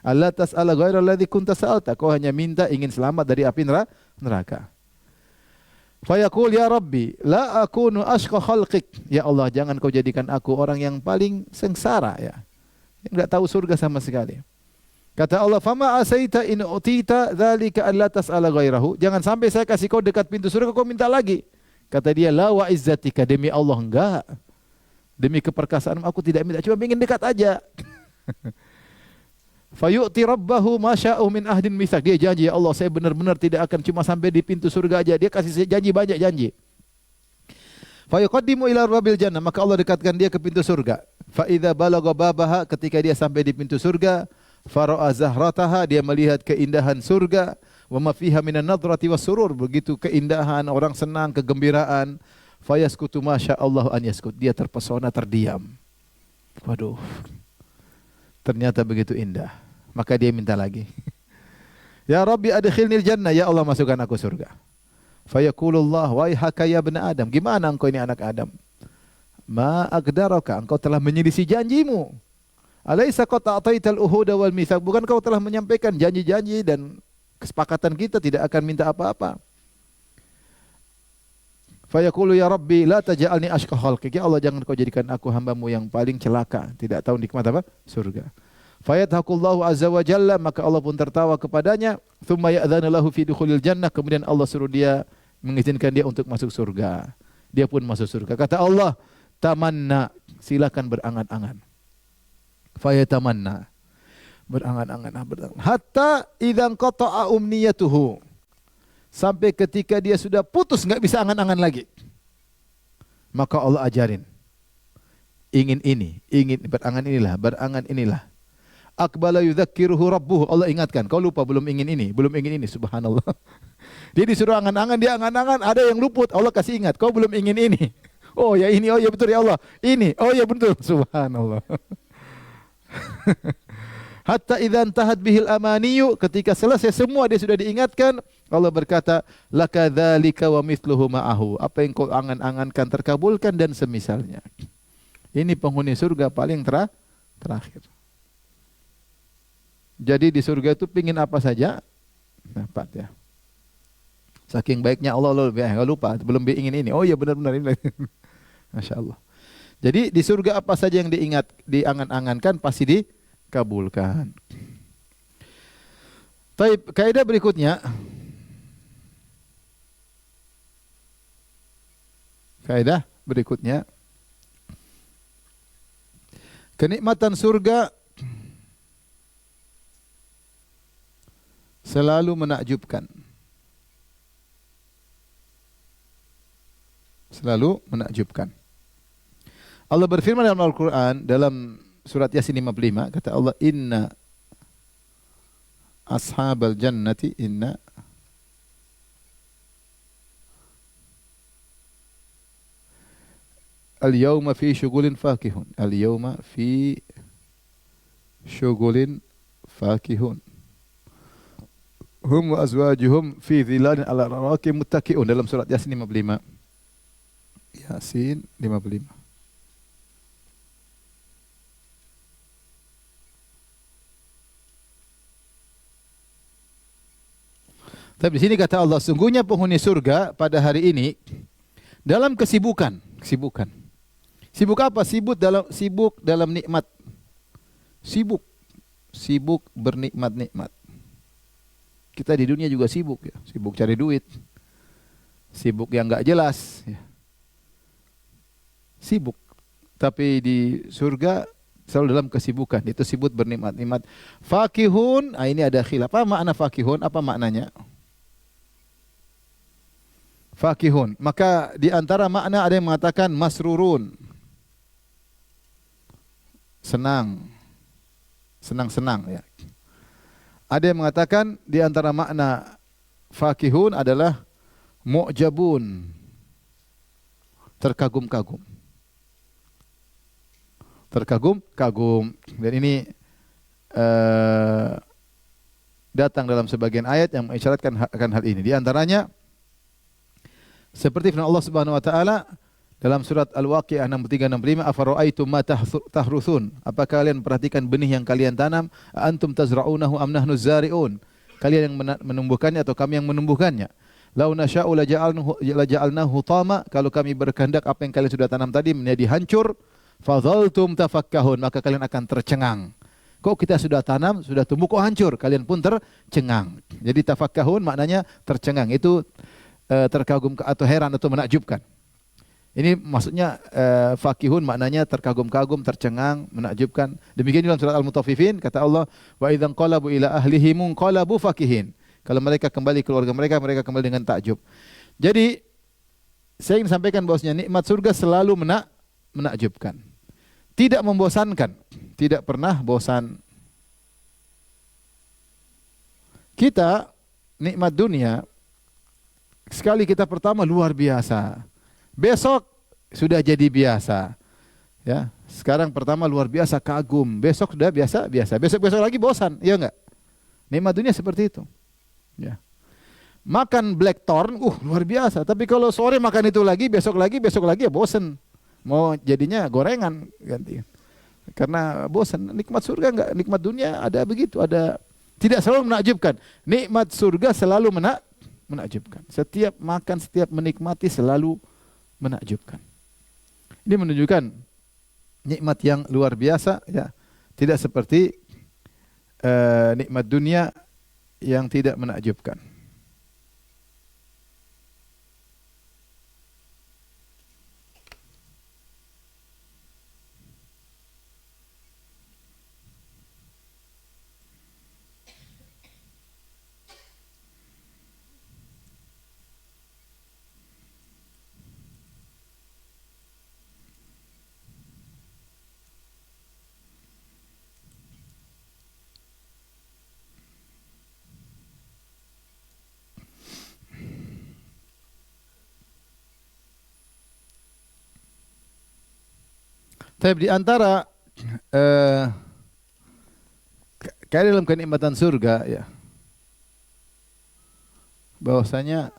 Allah tas'ala ghairal ladzi kunta sa'alta. Kau hanya minta ingin selamat dari api neraka. Fayaqul, "Ya Rabbi, la akunu ashqa khalqik." Ya Allah, jangan kau jadikan aku orang yang paling sengsara ya. Yang enggak tahu surga sama sekali. Kata Allah, "Fama asaita in utita dzalika alla tas'ala ghairahu." Jangan sampai saya kasih kau dekat pintu surga kau minta lagi. Kata dia, "La wa izzatika." Demi Allah enggak. Demi keperkasaan aku tidak minta, cuma ingin dekat aja. Fayu'ti rabbahu ma sya'u min ahdin mitsaq. Dia janji, ya Allah saya benar-benar tidak akan cuma sampai di pintu surga aja. Dia kasih janji banyak janji. Fayuqaddimu ila rabbil jannah, maka Allah dekatkan dia ke pintu surga. Fa idza balagha babaha, ketika dia sampai di pintu surga, fara'a zahrataha, dia melihat keindahan surga. Wa ma fiha minan nadrati was surur, begitu keindahan, orang senang, kegembiraan. Fayaskutu masyaallah an yaskut, dia terpesona, terdiam. Waduh, ternyata begitu indah. Maka dia minta lagi. Ya Rabbi adkhilnil jannah, ya Allah masukkan aku surga. Fayaqulullah waihaka ya ibna Adam, gimana engkau ini anak Adam? Ma aqdaraka, engkau telah menyelisih janjimu. Alaisa qad a'taital uhuda wal mitsaq, bukan kau telah menyampaikan janji-janji dan kesepakatan kita tidak akan minta apa-apa. Fayaqulu ya Rabbi la taj'alni ashqa khalqik. Ya Allah, jangan kau jadikan aku hambamu yang paling celaka, tidak tahu nikmat apa? Surga. Fayadhakullahu azza wa jalla, maka Allah pun tertawa kepadanya. Tsumma ya'dzanu lahu fi dukhulil jannah, kemudian Allah suruh dia, mengizinkan dia untuk masuk surga. Dia pun masuk surga. Kata Allah, tamanna, silakan berangan-angan. Fayatamanna, berangan-angan. Hatta idzan qata'a umniyatuhu, sampai ketika dia sudah putus nggak bisa angan-angan lagi. Maka Allah ajarin, ingin ini, ingin berangan inilah. Aqbala yudzakiruhu rabbuhu, Allah ingatkan, kau lupa belum ingin ini, subhanallah. Dia disuruh angan-angan, dia angan-angan, ada yang luput, Allah kasih ingat, kau belum ingin ini. Oh ya ini, oh ya betul ya Allah. Ini, oh ya betul. Subhanallah. Hatta idza intahat bihil amaniyu, ketika selesai semua dia sudah diingatkan, Allah berkata, lakadzalika wa mithluhu ma'ahu. Apa yang kau angan-angankan terkabulkan dan semisalnya. Ini penghuni surga paling terakhir. Jadi di surga itu pingin apa saja dapat ya. Saking baiknya Allah, enggak lupa, belum ingin ini. Oh iya benar-benar ini. Masya Allah. Jadi di surga apa saja yang diangan-angankan pasti dikabulkan. Taib, kaidah berikutnya. Kaidah berikutnya. Kenikmatan surga selalu menakjubkan. Selalu menakjubkan. Allah berfirman dalam Al-Quran, dalam surat Yasin 55, kata Allah, inna ashabal jannati al-yawma fi syugulin fakihun. Al-yawma fi syugulin fakihun. Hum wa azwajuhum fi dhilalin ala raraki muttaqiun, dalam surat Yasin 55. Yasin 55. Tapi di sini kata Allah, sungguhnya penghuni surga pada hari ini dalam kesibukan. Sibuk apa? Sibuk dalam nikmat. Sibuk bernikmat-nikmat. Kita di dunia juga sibuk ya, sibuk cari duit. Sibuk yang enggak jelas ya. Sibuk. Tapi di surga selalu dalam kesibukan. Itu sibuk bernikmat-nikmat. Fakihun, ini ada khilaf. Apa makna fakihun? Apa maknanya? Fakihun. Maka di antara makna ada yang mengatakan masrurun. Senang-senang ya. Ada yang mengatakan di antara makna fakihun adalah mu'jabun. Terkagum-kagum. Dan ini datang dalam sebagian ayat yang mengisyaratkan akan hal ini. Di antaranya seperti firman Allah Subhanahu wa taala dalam surat Al-Waqiah 63-65, afara'aitum ma tahrusun? Apakah kalian perhatikan benih yang kalian tanam? Antum tazra'unahu am nahnu zari'un? Kalian yang menumbuhkannya atau kami yang menumbuhkannya? Lau nasya'u laja'alnahu hutama, kalau kami berkehendak apa yang kalian sudah tanam tadi menjadi hancur, fadhaltum tafakkahun, maka kalian akan tercengang. Kok kita sudah tanam, sudah tumbuh kok hancur? Kalian pun tercengang. Jadi tafakkahun maknanya tercengang. Itu terkagum atau heran atau menakjubkan. Ini maksudnya fakihun maknanya terkagum-kagum, tercengang, menakjubkan. Demikian dalam surat Al-Mutaffifin kata Allah, wa idzan qalabu ila ahlihim qalabu fakihin. Kalau mereka kembali keluarga mereka, mereka kembali dengan takjub. Jadi saya ingin sampaikan bahwasanya nikmat surga selalu menakjubkan. Tidak membosankan, tidak pernah bosan. Kita nikmat dunia sekali kita pertama luar biasa. Besok sudah jadi biasa. Ya, sekarang pertama luar biasa kagum, besok sudah biasa. Besok lagi bosan, iya enggak? Nikmat dunia seperti itu. Ya. Makan blackthorn, luar biasa. Tapi kalau sore makan itu lagi, besok lagi ya bosan. Mau jadinya gorengan ganti. Karena bosan. Nikmat surga enggak, nikmat dunia ada begitu, ada tidak selalu menakjubkan. Nikmat surga selalu menakjubkan. Setiap makan, setiap menikmati selalu menakjubkan. Ini menunjukkan nikmat yang luar biasa ya. Tidak seperti nikmat dunia yang tidak menakjubkan. Tapi di antara eh, kayak dalam kenikmatan surga ya, bahwasanya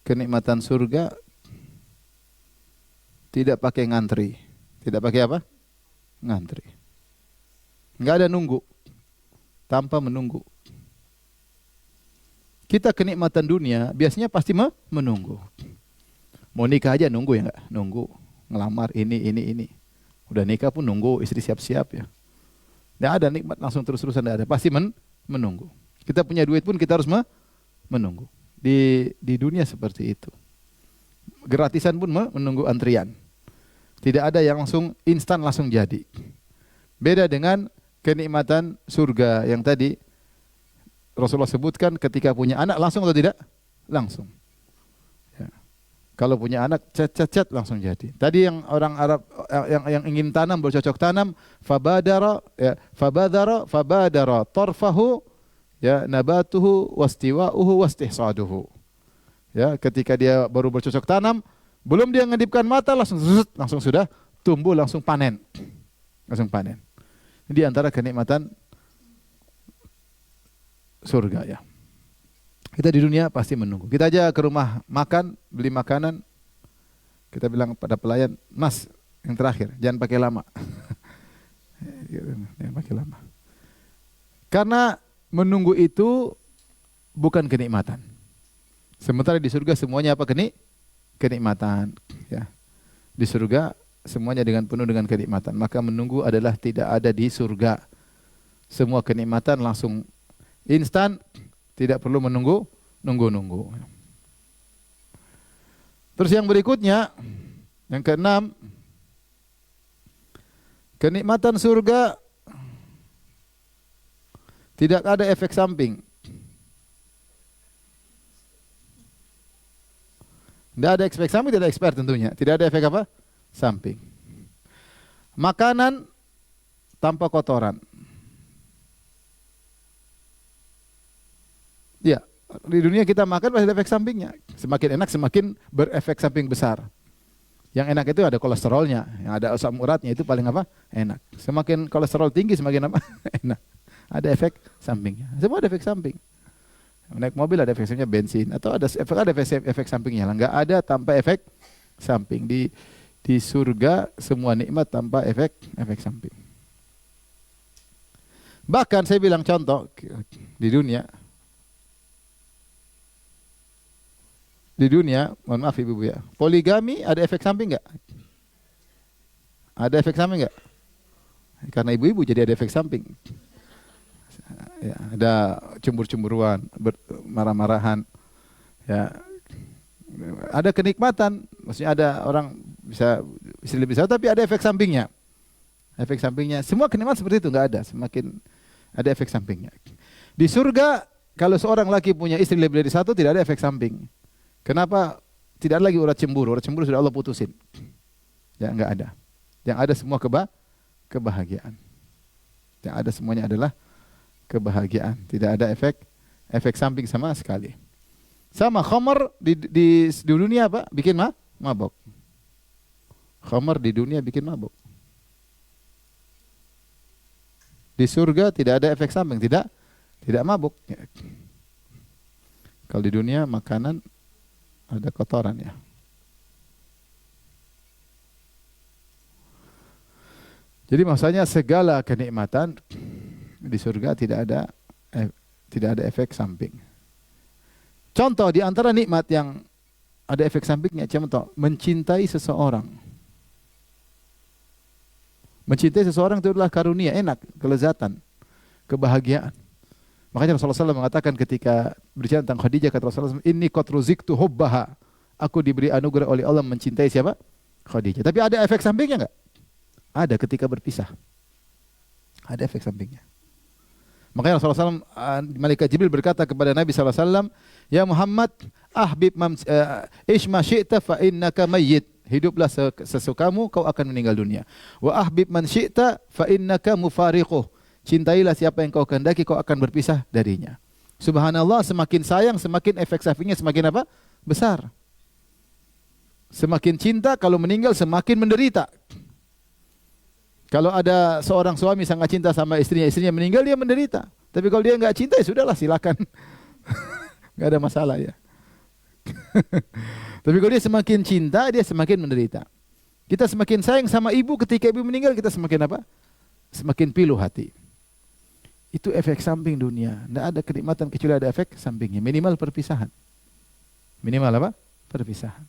kenikmatan surga tidak pakai ngantri. Tidak pakai apa? Ngantri. Enggak ada nunggu. Tanpa menunggu. Kita kenikmatan dunia biasanya pasti menunggu. Mau nikah aja nunggu ya enggak? Nunggu. Ngelamar ini. Udah nikah pun nunggu, istri siap-siap ya. Enggak ada nikmat langsung terus-terusan, enggak ada. Pasti menunggu. Kita punya duit pun kita harus menunggu. Di dunia seperti itu. Gratisan pun menunggu antrian. Tidak ada yang langsung instan langsung jadi. Beda dengan kenikmatan surga yang tadi Rasulullah sebutkan, ketika punya anak langsung atau tidak? Langsung. Ya. Kalau punya anak cet langsung jadi. Tadi yang orang Arab yang ingin tanam, bercocok tanam, fabadara tarfahu ya nabatuhu wastiwa'uhu wastihsaduhu. Ya, ketika dia baru bercocok tanam, belum dia ngedipkan mata langsung sudah tumbuh, langsung panen. Langsung panen. Di antara kenikmatan surga ya. Kita di dunia pasti menunggu. Kita aja ke rumah makan, beli makanan, kita bilang pada pelayan, "Mas, yang terakhir, jangan pakai lama." Jangan pakai lama. Karena menunggu itu bukan kenikmatan. Sementara di surga semuanya apa? Kenikmatan. Ya. Di surga semuanya penuh dengan kenikmatan. Maka menunggu adalah tidak ada di surga. Semua kenikmatan langsung instan, tidak perlu menunggu. Terus yang berikutnya, yang keenam, kenikmatan surga tidak ada efek samping. Tidak ada efek samping, tidak ada ekspert tentunya. Tidak ada efek apa? Samping. Makanan tanpa kotoran. Ya, di dunia kita makan pasti ada efek sampingnya. Semakin enak, semakin berefek samping besar. Yang enak itu ada kolesterolnya, yang ada asam uratnya itu paling apa? Enak. Semakin kolesterol tinggi, semakin apa? Enak. Ada efek sampingnya. Semua ada efek samping. Naik mobil ada efek sampingnya, bensin atau ada efek sampingnya. Enggak ada tanpa efek samping. Di surga semua nikmat tanpa efek samping. Bahkan saya bilang contoh di dunia, mohon maaf ibu ya, poligami ada efek samping enggak? Ada efek samping enggak? Karena ibu-ibu jadi ada efek samping. Ya, ada cemburu-cemburuan, marah-marahan. Ya. Ada kenikmatan, maksudnya ada orang bisa lebih besar tapi ada efek sampingnya. Efek sampingnya, semua kenikmatan seperti itu enggak ada, semakin ada efek sampingnya. Di surga kalau seorang laki punya istri lebih dari satu tidak ada efek samping. Kenapa? Tidak ada lagi urat cemburu. Urat cemburu sudah Allah putusin. Ya, enggak ada. Yang ada semua kebahagiaan. Yang ada semuanya adalah kebahagiaan. Tidak ada efek samping sama sekali. Sama khamar di dunia apa? Bikin mabok. Khamar di dunia bikin mabok. Di surga tidak ada efek samping, tidak mabuk. Kalau di dunia makanan ada kotoran ya. Jadi maksudnya segala kenikmatan di surga tidak ada efek samping. Contoh di antara nikmat yang ada efek sampingnya, contoh mencintai seseorang. Mencintai seseorang itu adalah karunia, enak, kelezatan, kebahagiaan. Makanya Rasulullah SAW mengatakan ketika berbicara tentang Khadijah, kata Rasulullah SAW, "Inni qad ruziktu hubbaha." Aku diberi anugerah oleh Allah mencintai siapa? Khadijah. Tapi ada efek sampingnya enggak? Ada ketika berpisah. Ada efek sampingnya. Makanya Rasulullah SAW, Malaikat Jibril berkata kepada Nabi SAW, "Ya Muhammad, ish ma syi'ta fa innaka mayyit." Hiduplah sesukamu, kau akan meninggal dunia. Wa ahbib man syi'ta fa innaka mufariquh. Cintailah siapa yang kau kehendaki, kau akan berpisah darinya. Subhanallah, semakin sayang, semakin efek sampingnya semakin apa? Besar. Semakin cinta, kalau meninggal semakin menderita. Kalau ada seorang suami sangat cinta sama istrinya, istrinya meninggal, dia menderita. Tapi kalau dia nggak cinta, ya sudahlah, silakan. Nggak ada masalah ya. Tapi kalau dia semakin cinta, dia semakin menderita. Kita semakin sayang sama ibu, ketika ibu meninggal, kita semakin apa? Semakin pilu hati. Itu efek samping dunia. Tidak ada kenikmatan kecuali ada efek sampingnya. Minimal perpisahan. Minimal apa? Perpisahan.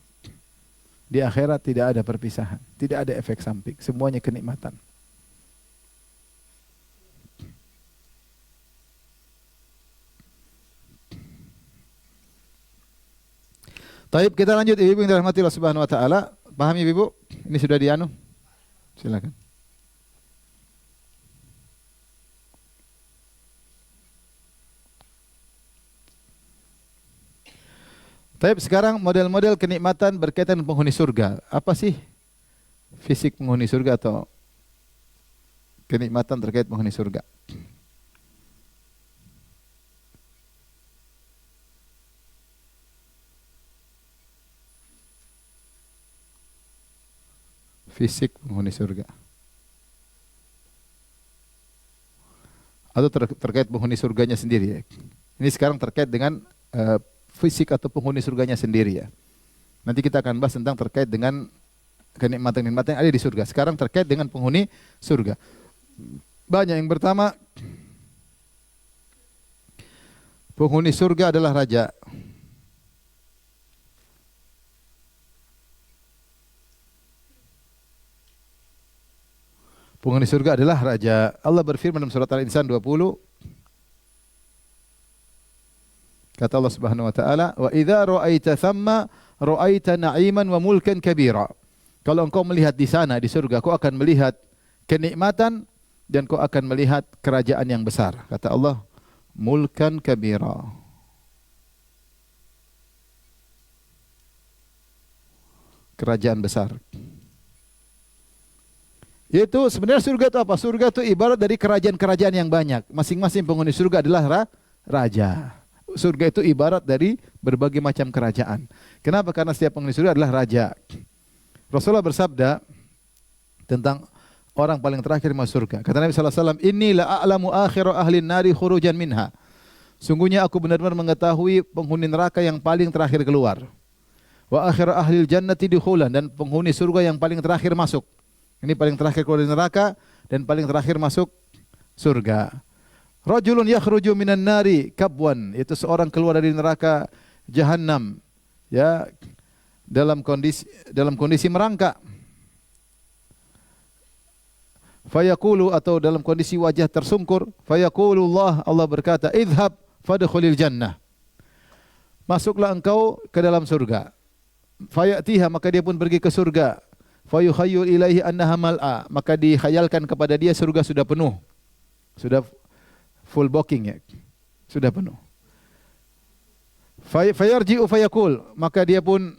Di akhirat tidak ada perpisahan. Tidak ada efek samping. Semuanya kenikmatan. Taib, kita lanjut ibu yang dirahmati Allah Subhanahu wa taala. Paham ya ibu? Ini sudah dianu. Silakan. Taib, sekarang model-model kenikmatan berkaitan dengan penghuni surga. Apa sih fisik penghuni surga atau kenikmatan terkait penghuni surga? Fisik penghuni surga. Atau terkait penghuni surganya sendiri ya. Ini sekarang terkait dengan fisik atau penghuni surganya sendiri ya. Nanti kita akan bahas tentang terkait dengan kenikmatan-kenikmatan yang ada di surga. Sekarang terkait dengan penghuni surga. Banyak. Yang pertama, penghuni surga adalah raja. Penghuni surga adalah raja. Allah berfirman dalam surat Al-Insan 20. Kata Allah Subhanahu wa taala, "Wa idza ra'aita thamma ra'aita na'iman wa mulkan kabira." Kalau engkau melihat di sana di surga, kau akan melihat kenikmatan dan kau akan melihat kerajaan yang besar. Kata Allah, mulkan kabira. Kerajaan besar. Yaitu sebenarnya surga itu apa? Surga itu ibarat dari kerajaan-kerajaan yang banyak. Masing-masing penghuni surga adalah raja. Surga itu ibarat dari berbagai macam kerajaan. Kenapa? Karena setiap penghuni surga adalah raja. Rasulullah bersabda tentang orang paling terakhir masuk surga. Kata Nabi SAW, "Inni la'alamu akhiru ahli nari khurujan minha." Sungguhnya aku benar-benar mengetahui penghuni neraka yang paling terakhir keluar. Wa akhiru ahli jannati dukhulan, dan penghuni surga yang paling terakhir masuk. Ini paling terakhir keluar dari neraka dan paling terakhir masuk surga. Rajulun yakhruju minan nari kabwan, yaitu seorang keluar dari neraka Jahannam ya dalam kondisi merangkak. Fayaqulu, atau dalam kondisi wajah tersungkur. Fayaqulu Allah berkata, "Idhhab fadkhulil jannah." Masuklah engkau ke dalam surga. Fayatiha, maka dia pun pergi ke surga. Fayukhayyul ilaihi annaha mal'a, maka dikhayalkan kepada dia surga sudah penuh. Sudah full booking ya. Sudah penuh. Fayarji'u fayaqul, maka dia pun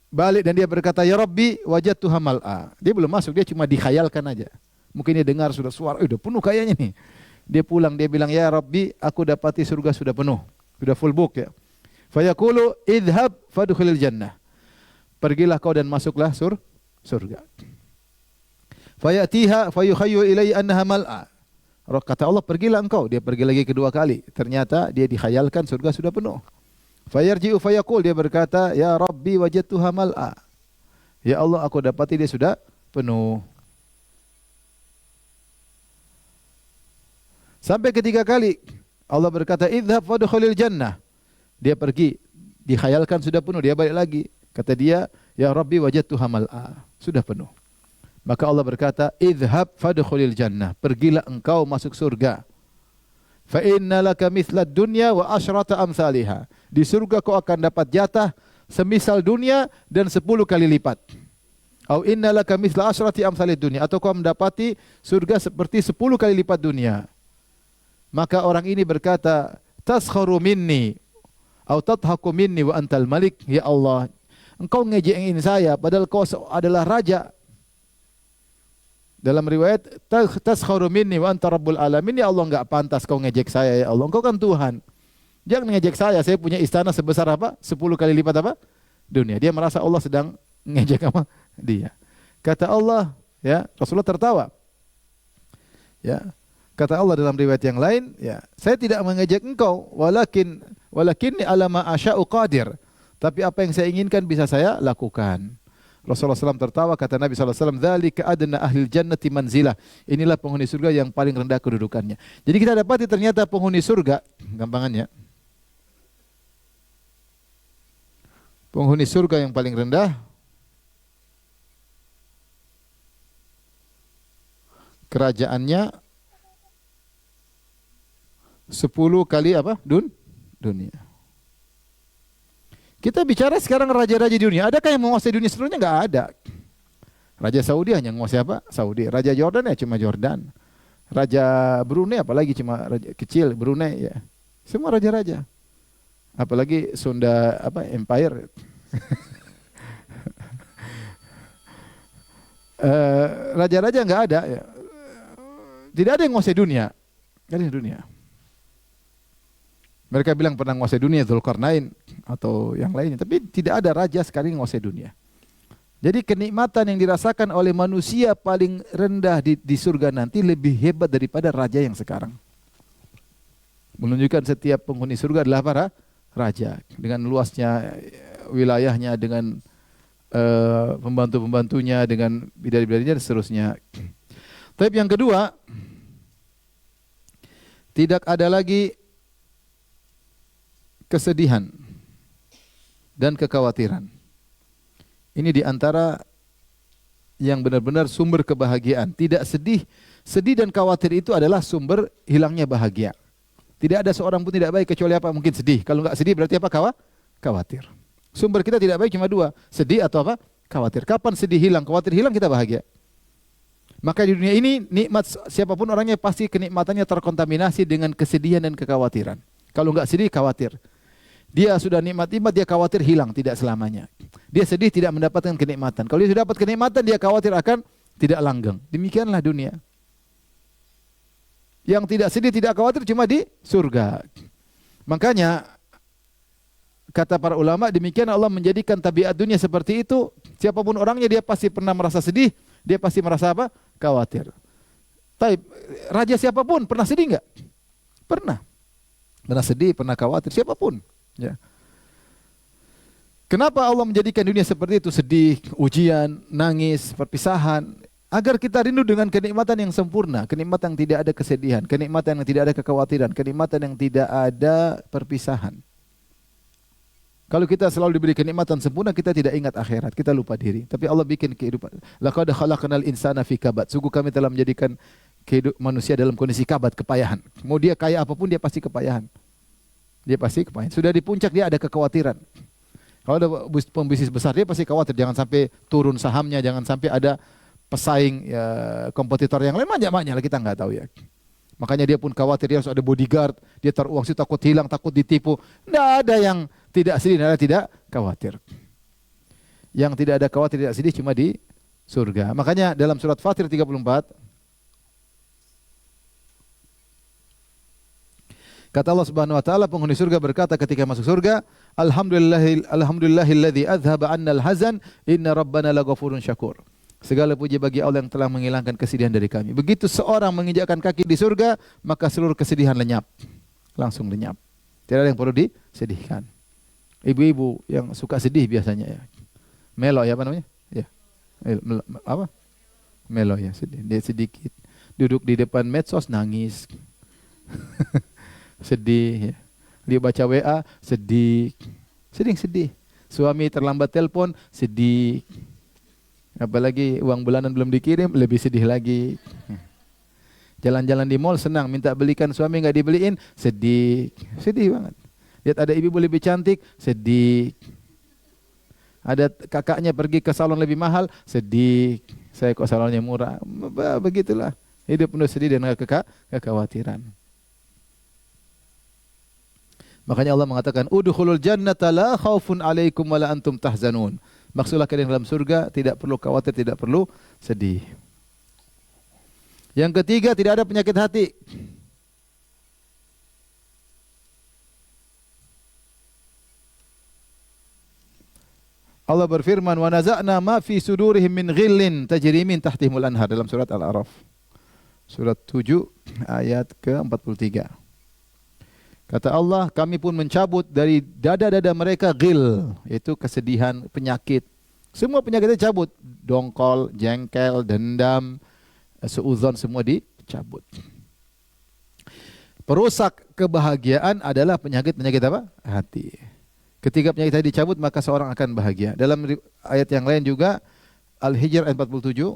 balik dan dia berkata, "Ya Rabbi, wajadtuha mal'a." Dia belum masuk, dia cuma dikhayalkan aja. Mungkin dia dengar sudah suara, udah penuh kayaknya nih. Dia pulang, dia bilang, "Ya Rabbi, aku dapati surga sudah penuh. Sudah full book ya." Fayaqulu, "Idhhab fadkhulil jannah." Pergilah kau dan masuklah surga. Fayatiha fayukhayyu ilai annaha mal'a. Kata Allah, pergilah engkau. Dia pergi lagi kedua kali. Ternyata dia dikhayalkan surga sudah penuh. Fayarji'u fayaqul, dia berkata, "Ya Rabbi wajadtuha mal'a." Ya Allah, aku dapati dia sudah penuh. Sampai ketiga kali Allah berkata, "Idhhab fadkhulil jannah." Dia pergi, dikhayalkan sudah penuh, dia balik lagi. Kata dia, "Ya Rabbi wajadtuha mal'a." Sudah penuh. Maka Allah berkata, "Idhhab fadkhulil jannah." Pergilah engkau masuk surga. Fa inna laka mithla dunya wa asyrata amsalihha. Di surga kau akan dapat jatah semisal dunia dan 10 kali lipat. Au inna laka mithla asyrati amsalid dunya, atau kau mendapati surga seperti 10 kali lipat dunia. Maka orang ini berkata, "Taskharu minni au tadhaku minni wa antal malik." Ya Allah, engkau ngejengin saya padahal kau adalah raja. Dalam riwayat, "Taskharu minni wa anta rabbul alamin." Ya Allah, enggak pantas kau ngejek saya ya Allah. Engkau kan Tuhan. Jangan ngejek saya punya istana sebesar apa? 10 kali lipat apa? Dunia. Dia merasa Allah sedang ngejek sama dia. Kata Allah, ya, Rasulullah tertawa. Ya. Kata Allah dalam riwayat yang lain, ya, saya tidak mengejek engkau, walakinni ala ma asya'u qadir. Tapi apa yang saya inginkan bisa saya lakukan. Rasulullah SAW tertawa, kata Nabi SAW, dzalika adna ahlil jannati manzilah. Inilah penghuni surga yang paling rendah kedudukannya. Jadi kita dapati ternyata penghuni surga, gampangannya, penghuni surga yang paling rendah kerajaannya 10 kali apa? Dunia. Kita bicara sekarang raja-raja di dunia. Adakah yang menguasai dunia seluruhnya? Enggak ada. Raja Saudi hanya menguasai apa? Saudi. Raja Jordan ya cuma Jordan. Raja Brunei apalagi cuma raja kecil Brunei ya. Semua raja-raja. Apalagi Sunda apa Empire. Raja-raja enggak ada ya. Tidak ada yang menguasai dunia. Enggak ada dunia. Mereka bilang pernah menguasai dunia Dzulqarnain atau yang lainnya, tapi tidak ada raja sekali yang menguasai dunia. Jadi kenikmatan yang dirasakan oleh manusia paling rendah di surga nanti lebih hebat daripada raja yang sekarang. Menunjukkan setiap penghuni surga adalah para raja dengan luasnya wilayahnya, dengan pembantu-pembantunya, dengan bidadari-bidadarinya dan seterusnya. Tapi yang kedua, tidak ada lagi kesedihan dan kekhawatiran. Ini di antara yang benar-benar sumber kebahagiaan. Tidak sedih, sedih dan khawatir itu adalah sumber hilangnya bahagia. Tidak ada seorang pun tidak baik kecuali apa? Mungkin sedih. Kalau enggak sedih berarti apa? Khawatir. Sumber kita tidak baik cuma dua, sedih atau apa? Khawatir. Kapan sedih hilang, khawatir hilang, kita bahagia. Maka di dunia ini nikmat siapapun orangnya pasti kenikmatannya terkontaminasi dengan kesedihan dan kekhawatiran. Kalau enggak sedih, khawatir. Dia sudah nikmat-nikmat, dia khawatir hilang, tidak selamanya. Dia sedih tidak mendapatkan kenikmatan. Kalau dia sudah dapat kenikmatan, dia khawatir akan tidak langgeng. Demikianlah dunia. Yang tidak sedih, tidak khawatir cuma di surga. Makanya kata para ulama, demikian Allah menjadikan tabiat dunia seperti itu. Siapapun orangnya dia pasti pernah merasa sedih, dia pasti merasa apa? Khawatir. Tapi raja siapapun pernah sedih enggak? Pernah. Pernah sedih, pernah khawatir, siapapun. Ya. Kenapa Allah menjadikan dunia seperti itu? Sedih, ujian, nangis, perpisahan. Agar kita rindu dengan kenikmatan yang sempurna. Kenikmatan yang tidak ada kesedihan. Kenikmatan yang tidak ada kekhawatiran. Kenikmatan yang tidak ada perpisahan. Kalau kita selalu diberi kenikmatan sempurna, kita tidak ingat akhirat. Kita lupa diri. Tapi Allah bikin kehidupan. Laqad khalaqnal insana fi kabad. Sungguh kami telah menjadikan manusia dalam kondisi kabad, kepayahan. Mau dia kaya apapun, dia pasti kepayahan. Dia pasti kepayahan. Sudah di puncak dia ada kekhawatiran. Kalau ada pembisnis besar dia pasti khawatir jangan sampai turun sahamnya, jangan sampai ada pesaing ya, kompetitor yang lain banyak lah kita nggak tahu ya. Makanya dia pun khawatir, dia harus ada bodyguard, dia taruh uang situ takut hilang, takut ditipu. Tidak ada yang tidak sedih, tidak ada tidak khawatir. Yang tidak ada khawatir, tidak sedih cuma di surga. Makanya dalam surat Fatir 34 kata Allah Subhanahu wa taala, penghuni surga berkata ketika masuk surga, Alhamdulillahilladzi azhaba 'annal hazan, inna rabbana laghafurun syakur. Segala puji bagi Allah yang telah menghilangkan kesedihan dari kami. Begitu seorang menginjakkan kaki di surga, maka seluruh kesedihan lenyap. Langsung lenyap. Tidak ada yang perlu disedihkan. Ibu-ibu yang suka sedih biasanya ya. Melo ya apa namanya? Ya. Apa? Melo ya, sedih. Dia sedikit duduk di depan medsos nangis. Sedih ya. Dia baca WA sedih. Sedih. Suami terlambat telepon sedih. Apalagi uang bulanan belum dikirim lebih sedih lagi. Jalan-jalan di mall senang, minta belikan suami enggak dibeliin, sedih. Sedih banget. Lihat ada ibu lebih cantik, sedih. Ada kakaknya pergi ke salon lebih mahal, sedih. Saya kok salonnya murah. Begitulah. Hidup penuh sedih dan kekhawatiran. Makanya Allah mengatakan, udkhulul jannata la khaufun 'alaikum wa la antum tahzanun. Maksudlah kalian dalam surga tidak perlu khawatir, tidak perlu sedih. Yang ketiga, tidak ada penyakit hati. Allah berfirman, "Wa naza'na ma fi sudurihim min ghillin tajri min tahtihimul anhar" dalam surat Al-A'raf. Surat 7 ayat ke-43. Kata Allah, kami pun mencabut dari dada-dada mereka ghil, yaitu kesedihan, penyakit. Semua penyakitnya cabut, dongkol, jengkel, dendam, suudzon semua dicabut. Perusak kebahagiaan adalah penyakit-penyakit apa? Hati. Ketika penyakit tadi dicabut, maka seorang akan bahagia. Dalam ayat yang lain juga, Al-Hijr ayat 47,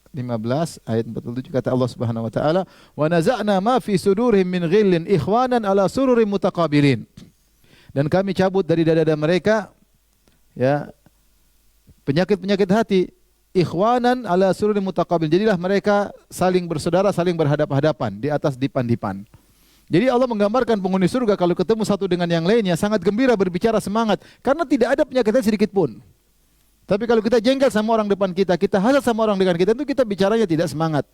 15 ayat 47 kata Allah Subhanahu wa taala, "Wa naza'na ma fi sudurihim min ghillin ikhwanan ala sururin mutaqabilin." Dan kami cabut dari dada-dada mereka ya penyakit-penyakit hati, ikhwanan ala sururin mutaqabilin. Jadilah mereka saling bersaudara, saling berhadap-hadapan di atas dipan-dipan. Jadi Allah menggambarkan penghuni surga kalau ketemu satu dengan yang lainnya sangat gembira, berbicara semangat karena tidak ada penyakitnya sedikit pun. Tapi kalau kita jengkel sama orang depan kita, kita hasad sama orang dengan kita, itu kita bicaranya tidak semangat.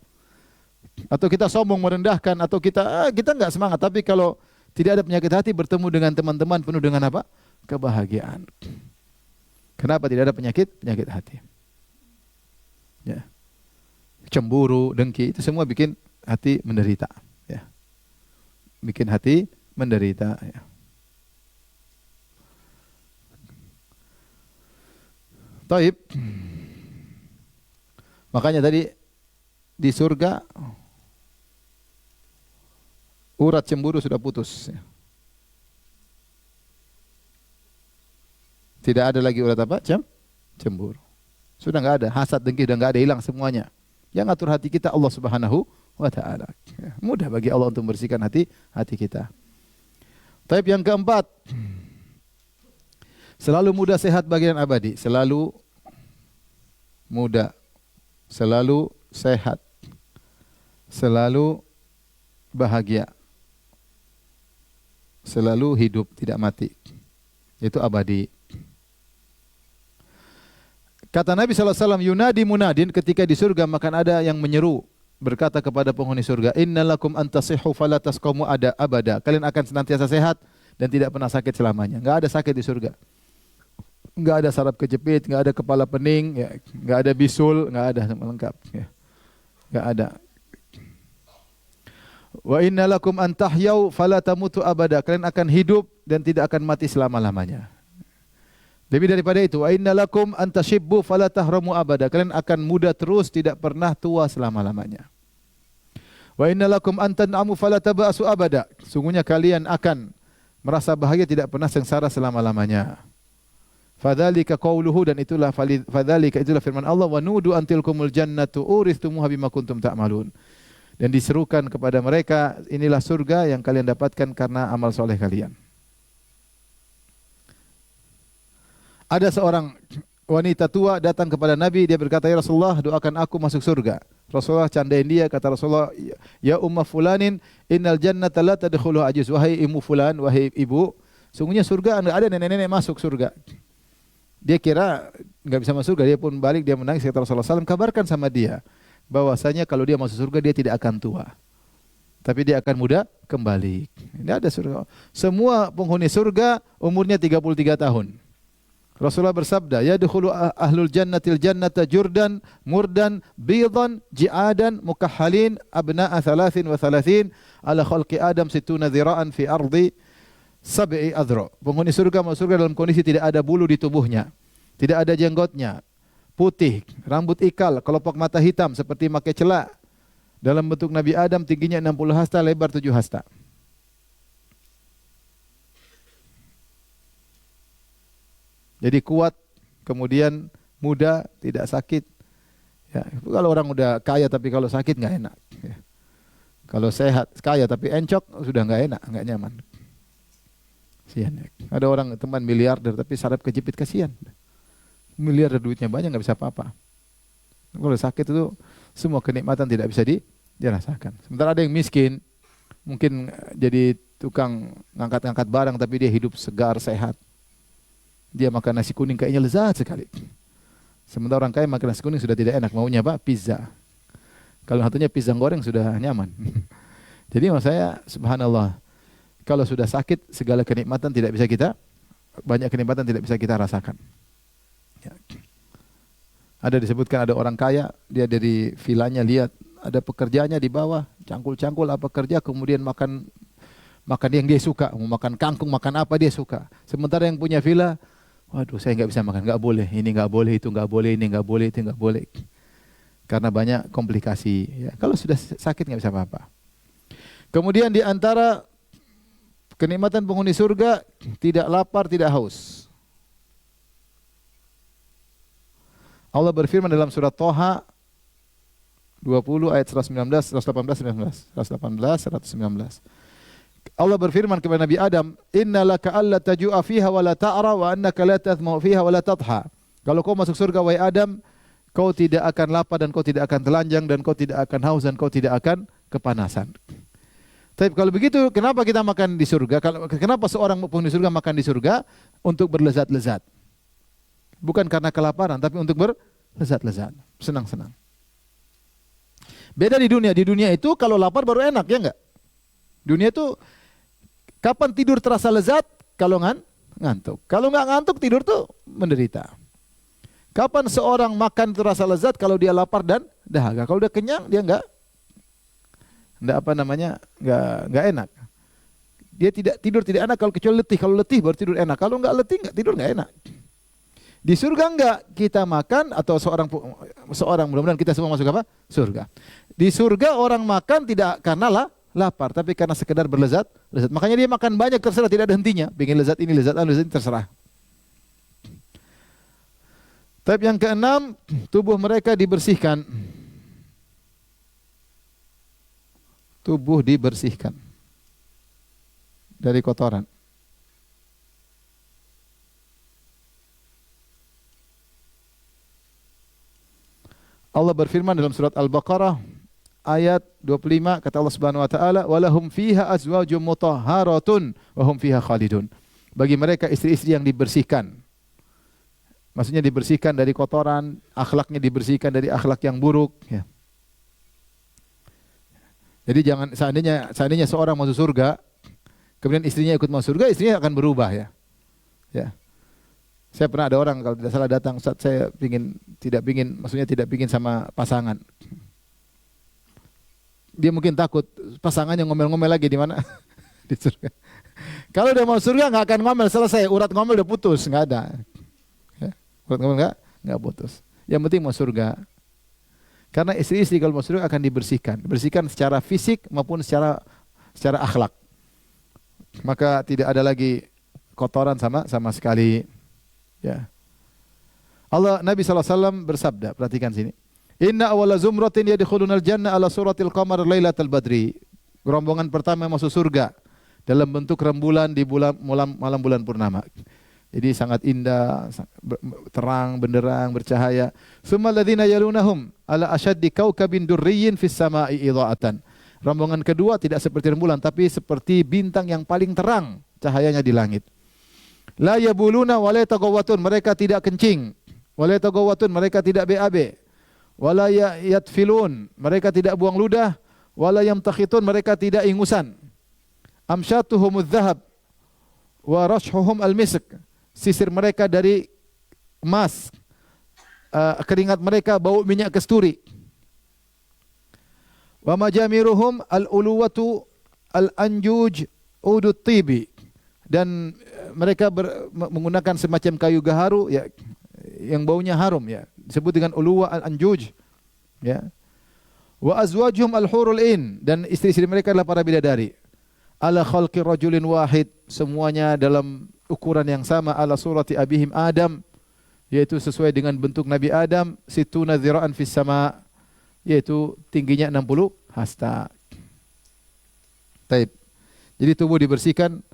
Atau kita sombong merendahkan, atau kita enggak semangat. Tapi kalau tidak ada penyakit hati, bertemu dengan teman-teman penuh dengan apa? Kebahagiaan. Kenapa tidak ada penyakit? Penyakit hati. Ya. Cemburu, dengki, itu semua bikin hati menderita. Ya. Bikin hati menderita. Ya. Taib. Makanya tadi di surga urat cemburu sudah putus. Tidak ada lagi urat apa? Cemburu. Sudah enggak ada. Hasad, dengki sudah enggak ada, hilang semuanya. Yang atur hati kita Allah Subhanahu wa taala. Mudah bagi Allah untuk membersihkan hati kita. Taib yang keempat. Selalu muda, sehat, bahagia dan abadi. Selalu muda, selalu sehat, selalu bahagia, selalu hidup, tidak mati. Itu abadi. Kata Nabi SAW, yunadi munadin, ketika di surga maka ada yang menyeru, berkata kepada penghuni surga, innalakum antasihhu fala tasqamu ada abada. Kalian akan senantiasa sehat dan tidak pernah sakit selamanya. Enggak ada sakit di surga. Enggak ada saraf kejepit, enggak ada kepala pening, ya, enggak ada bisul, enggak ada, semua lengkap, ya. Enggak ada. Wa innalakum an tahyau fala tamutu abada. Kalian akan hidup dan tidak akan mati selama-lamanya. Lebih daripada itu, wa innalakum an tashibbu fala tahramu abada. Kalian akan muda terus, tidak pernah tua selama-lamanya. Wa innalakum an tan'amu fala taba'su abada. Sungguhnya kalian akan merasa bahagia, tidak pernah sengsara selama-lamanya. Fadzalika qauluhu, dan itulah fadzalika, itulah firman Allah, wa nudu antilkumul jannatu uristumuha bima kuntum ta'malun. Dan diserukan kepada mereka, inilah surga yang kalian dapatkan karena amal soleh kalian. Ada seorang wanita tua datang kepada Nabi, dia berkata, ya Rasulullah, doakan aku masuk surga. Rasulullah candain dia, kata Rasulullah, ya umma fulanin, innal jannata la tadkhuluha ajuz. Wahai ibu fulan, wahai ibu, sungguhnya surga enggak ada nenek-nenek masuk surga. Dia kira enggak bisa masuk surga, dia pun balik, dia menangis, kata Rasulullah SAW, kabarkan sama dia bahwasanya kalau dia masuk surga dia tidak akan tua, tapi dia akan muda kembali. Ini ada surga. Semua penghuni surga umurnya 33 tahun. Rasulullah bersabda, yadkhulu ahlul jannatil jannata jurdan murdan bidan ji'adan mukahhalin abna'a 33 ala khalqi Adam 60 dhira'an fi ardi sab'i adhra. Penghuni surga masuk surga dalam kondisi tidak ada bulu di tubuhnya, tidak ada jenggotnya, putih, rambut ikal, kelopak mata hitam seperti makai celak. Dalam bentuk Nabi Adam, tingginya 60 hasta, lebar 7 hasta. Jadi kuat, kemudian muda, tidak sakit. Ya, kalau orang udah kaya tapi kalau sakit nggak enak. Ya. Kalau sehat, kaya tapi encok, sudah nggak enak, nggak nyaman. Kasihan. Ya. Ada orang teman miliarder tapi saraf kejepit, kasihan. Miliarder duitnya banyak nggak bisa apa-apa. Kalau sakit itu semua kenikmatan tidak bisa dirasakan. Sementara ada yang miskin, mungkin jadi tukang ngangkat-ngangkat barang tapi dia hidup segar, sehat. Dia makan nasi kuning kayaknya lezat sekali. Sementara orang kaya makan nasi kuning sudah tidak enak, maunya apa? Pizza. Kalau satunya pizza goreng sudah nyaman. Jadi maksud saya, subhanallah, kalau sudah sakit segala kenikmatan tidak bisa kita, banyak kenikmatan tidak bisa kita rasakan. Ya. Ada disebutkan ada orang kaya, dia dari vilanya lihat ada pekerjaannya di bawah, cangkul-cangkul apa kerja, kemudian makan makan yang dia suka, mau makan kangkung, makan apa dia suka. Sementara yang punya villa, waduh saya nggak bisa makan, nggak boleh, ini nggak boleh, itu nggak boleh, ini nggak boleh, itu nggak boleh. Karena banyak komplikasi. Ya. Kalau sudah sakit nggak bisa apa-apa. Kemudian di antara kenikmatan penghuni surga, tidak lapar, tidak haus. Allah berfirman dalam surat Thaha 20 ayat 119, 118, 19, 118, 119. Allah berfirman kepada Nabi Adam, "Inna laka alla taju'a fiha wa la ta'ra wa annaka la tathma'u fiha wa la tadha." Kalau kau masuk surga wahai Adam, kau tidak akan lapar dan kau tidak akan telanjang dan kau tidak akan haus dan kau tidak akan kepanasan. Tapi kalau begitu, kenapa kita makan di surga? Kenapa seorang penghuni surga makan di surga? Untuk berlezat-lezat. Bukan karena kelaparan, tapi untuk berlezat-lezat, senang-senang. Beda di dunia. Di dunia itu kalau lapar baru enak, ya enggak? Dunia itu kapan tidur terasa lezat? Kalau ngantuk. Kalau enggak ngantuk, tidur tuh menderita. Kapan seorang makan terasa lezat? Kalau dia lapar dan dahaga. Kalau dia kenyang, dia enggak enggak enak. Dia tidak tidur tidak enak kalau kecuali letih. Kalau letih baru tidur enak. Kalau enggak letih, enggak tidur enggak enak. Di surga enggak, kita makan atau seorang mudah-mudahan kita semua masuk apa? Surga. Di surga orang makan tidak karena lapar, tapi karena sekedar berlezat. Makanya dia makan banyak terserah, tidak ada hentinya. Pengen lezat ini, lezat ini terserah. Tapi yang keenam, tubuh mereka dibersihkan. Tubuh dibersihkan dari kotoran. Allah berfirman dalam surat Al-Baqarah ayat 25, kata Allah Subhanahu wa taala, "Walahum fiha azwajum mutahharatun wa hum fiha khalidun." Bagi mereka istri-istri yang dibersihkan. Maksudnya dibersihkan dari kotoran, akhlaknya dibersihkan dari akhlak yang buruk, ya. Jadi jangan seandainya seorang masuk surga, kemudian istrinya ikut masuk surga, istrinya akan berubah, ya. Ya. Saya pernah ada orang kalau tidak salah datang, Ustaz, saya tidak pingin sama pasangan. Dia mungkin takut pasangannya ngomel-ngomel lagi di mana? Di surga. Kalau udah mau surga nggak akan ngomel, selesai, urat ngomel udah putus, nggak ada. Ya, urat ngomel nggak putus. Yang penting mau surga. Karena istri-istri kalau mau surga akan dibersihkan secara fisik maupun secara akhlak. Maka tidak ada lagi kotoran sama sekali. Ya. Nabi SAW bersabda, perhatikan sini. Inna awwala zumratin yadkhulunal jannah ala suratil qamar lailatal badri. Rombongan pertama masuk surga dalam bentuk rembulan di malam bulan purnama. Jadi sangat indah, terang, benderang, bercahaya. Tsumma alladziina yalunahum ala ashaddi kaukabin durriyyin fis samaa'i idha'atan. Rombongan kedua tidak seperti rembulan tapi seperti bintang yang paling terang cahayanya di langit. La yabuluna wa la yataghawwatun, mereka tidak kencing. Wa la yataghawwatun, mereka tidak BAB. Wa la yatfilun, mereka tidak buang ludah. Wa la yamtakhitun, mereka tidak ingusan. Amsyatuhumudz dzahab wa rashuhum al-misk. Sisir mereka dari emas. Keringat mereka bau minyak kasturi. Wa majamiruhum al-uluwatu al-anjuj udut tibi. Dan mereka menggunakan semacam kayu gaharu, ya, yang baunya harum, ya, disebut dengan uluwa al-anjuj, ya. Wa azwajuhum al-hurul in, dan istri-istri mereka adalah para bidadari. Ala khalqi rajulin wahid, semuanya dalam ukuran yang sama, ala surati abihim Adam, yaitu sesuai dengan bentuk Nabi Adam, situna dzira'an fis sama, yaitu tingginya 60 hasta. Taib. Jadi tubuh dibersihkan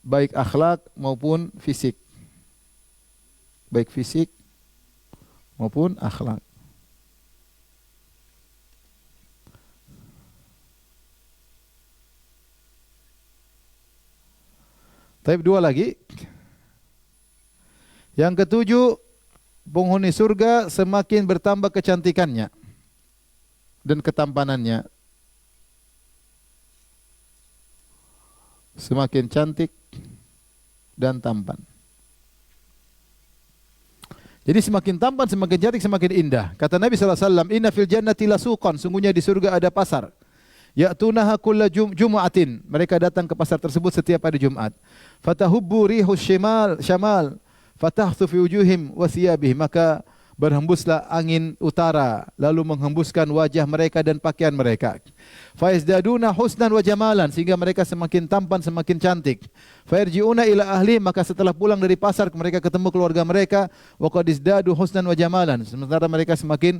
baik akhlak maupun fisik. Baik fisik maupun akhlak. Taib dua lagi. Yang ketujuh, penghuni surga semakin bertambah kecantikannya dan ketampanannya. Semakin cantik dan tampan. Jadi semakin tampan, semakin cantik, semakin indah. Kata Nabi SAW, inna fil jannati lasuqan, sungguhnya di surga ada pasar. Ya'tunaha kulla jum'atin. Mereka datang ke pasar tersebut setiap hari Jumat. Fatahubbu rihus syamal, fatahtu fi wujuhim wa thiyabihim. Maka berhembuslah angin utara, lalu menghembuskan wajah mereka dan pakaian mereka. Faizdaduna husnan wa jamalan, sehingga mereka semakin tampan, semakin cantik. Fairji'una ila ahli, maka setelah pulang dari pasar mereka ketemu keluarga mereka. Wa qad izdadu husnan wa jamalan, sementara mereka semakin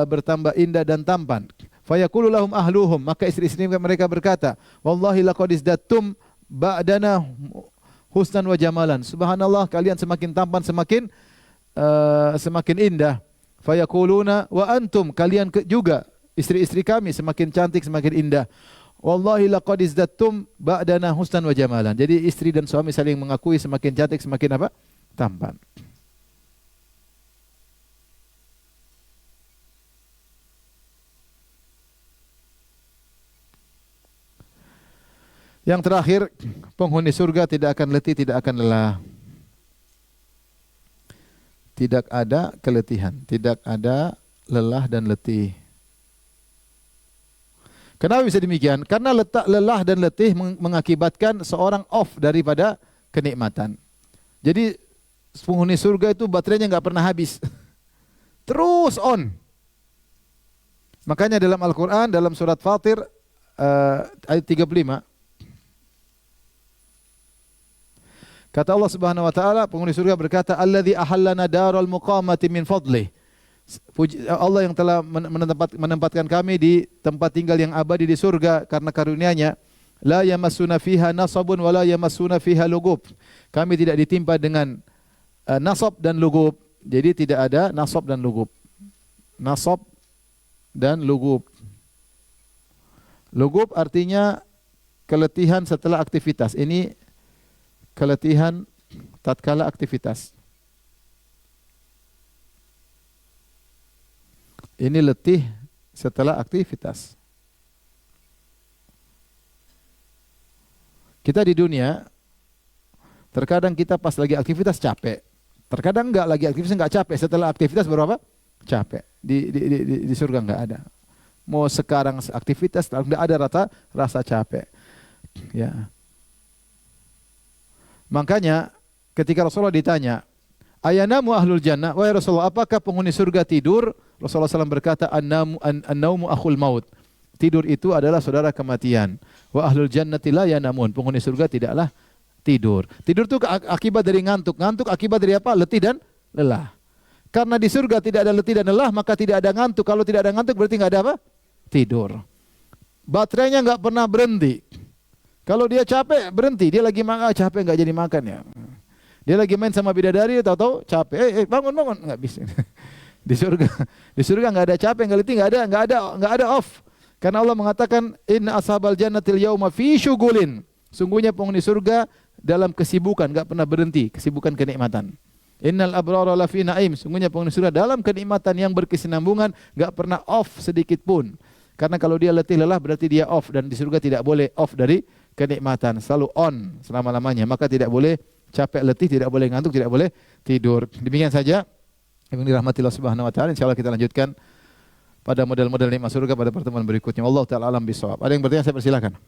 bertambah indah dan tampan. Fayaqulu lahum ahluhum, maka istri-istri mereka berkata, wallahi laqad izdattum ba'dana husnan wa jamalan. Subhanallah, kalian semakin tampan, semakin indah. Fayaquluna wa antum, kalian juga istri-istri kami semakin cantik, semakin indah. Wallahi laqad izdattum ba'dana husnan wa jamalan. Jadi istri dan suami saling mengakui semakin cantik, semakin apa? Tampan. Yang terakhir, penghuni surga tidak akan letih, tidak akan lelah. Tidak ada keletihan, tidak ada lelah dan letih. Kenapa bisa demikian? Karena lelah dan letih mengakibatkan seorang off daripada kenikmatan. Jadi penghuni surga itu baterainya nggak pernah habis. Terus on. Makanya dalam Al-Quran, dalam surat Fatir ayat 35, kata Allah Subhanahu wa taala, penghuni surga berkata, "Alladzi ahallana daral muqamati min fadlih." Allah yang telah menempatkan kami di tempat tinggal yang abadi di surga karena karunia-Nya. La yamassuna fiha nasabun wa la yamassuna fiha lugub. Kami tidak ditimpa dengan nasab dan lugub. Jadi tidak ada nasab dan lugub. Nasab dan lugub. Lugub artinya keletihan setelah aktivitas. Ini keletihan tatkala aktivitas. Ini letih setelah aktivitas. Kita di dunia, terkadang kita pas lagi aktivitas capek. Terkadang enggak, lagi aktivitas enggak capek. Setelah aktivitas berapa? Capek. Di surga enggak ada. Mau sekarang aktivitas, enggak ada rasa capek. Ya. Makanya ketika Rasulullah ditanya, ayanamu ahlul jannah, wahai Rasulullah, apakah penghuni surga tidur? Rasulullah SAW berkata, an-naumu akhul maut. Tidur itu adalah saudara kematian. Wa ahlul jannati la yanamun. Penghuni surga tidaklah tidur. Tidur itu akibat dari ngantuk. Ngantuk akibat dari apa? Letih dan lelah. Karena di surga tidak ada letih dan lelah, maka tidak ada ngantuk. Kalau tidak ada ngantuk berarti nggak ada apa? Tidur. Baterainya nggak pernah berhenti. Kalau dia capek berhenti, dia lagi makan, capek nggak jadi makan ya. Dia lagi main sama bidadari, tahu-tahu capek, bangun nggak bisa. Di surga nggak ada capek, nggak letih, nggak ada off. Karena Allah mengatakan inna ashabal jannatil yauma fi syugulin. Sungguhnya penghuni surga dalam kesibukan, nggak pernah berhenti, kesibukan kenikmatan. Innal abrara lafi naim. Sungguhnya penghuni surga dalam kenikmatan yang berkesinambungan, nggak pernah off sedikit pun. Karena kalau dia letih lelah berarti dia off, dan di surga tidak boleh off dari kenikmatan, selalu on selama-lamanya. Maka tidak boleh capek letih, tidak boleh ngantuk, tidak boleh tidur. Demikian saja yang dirahmati Allah Subhanahu wa taala. Insyaallah kita lanjutkan pada model-model nikmat surga pada pertemuan berikutnya. Wallahu taala alam bisawab. Ada yang bertanya, saya persilakan.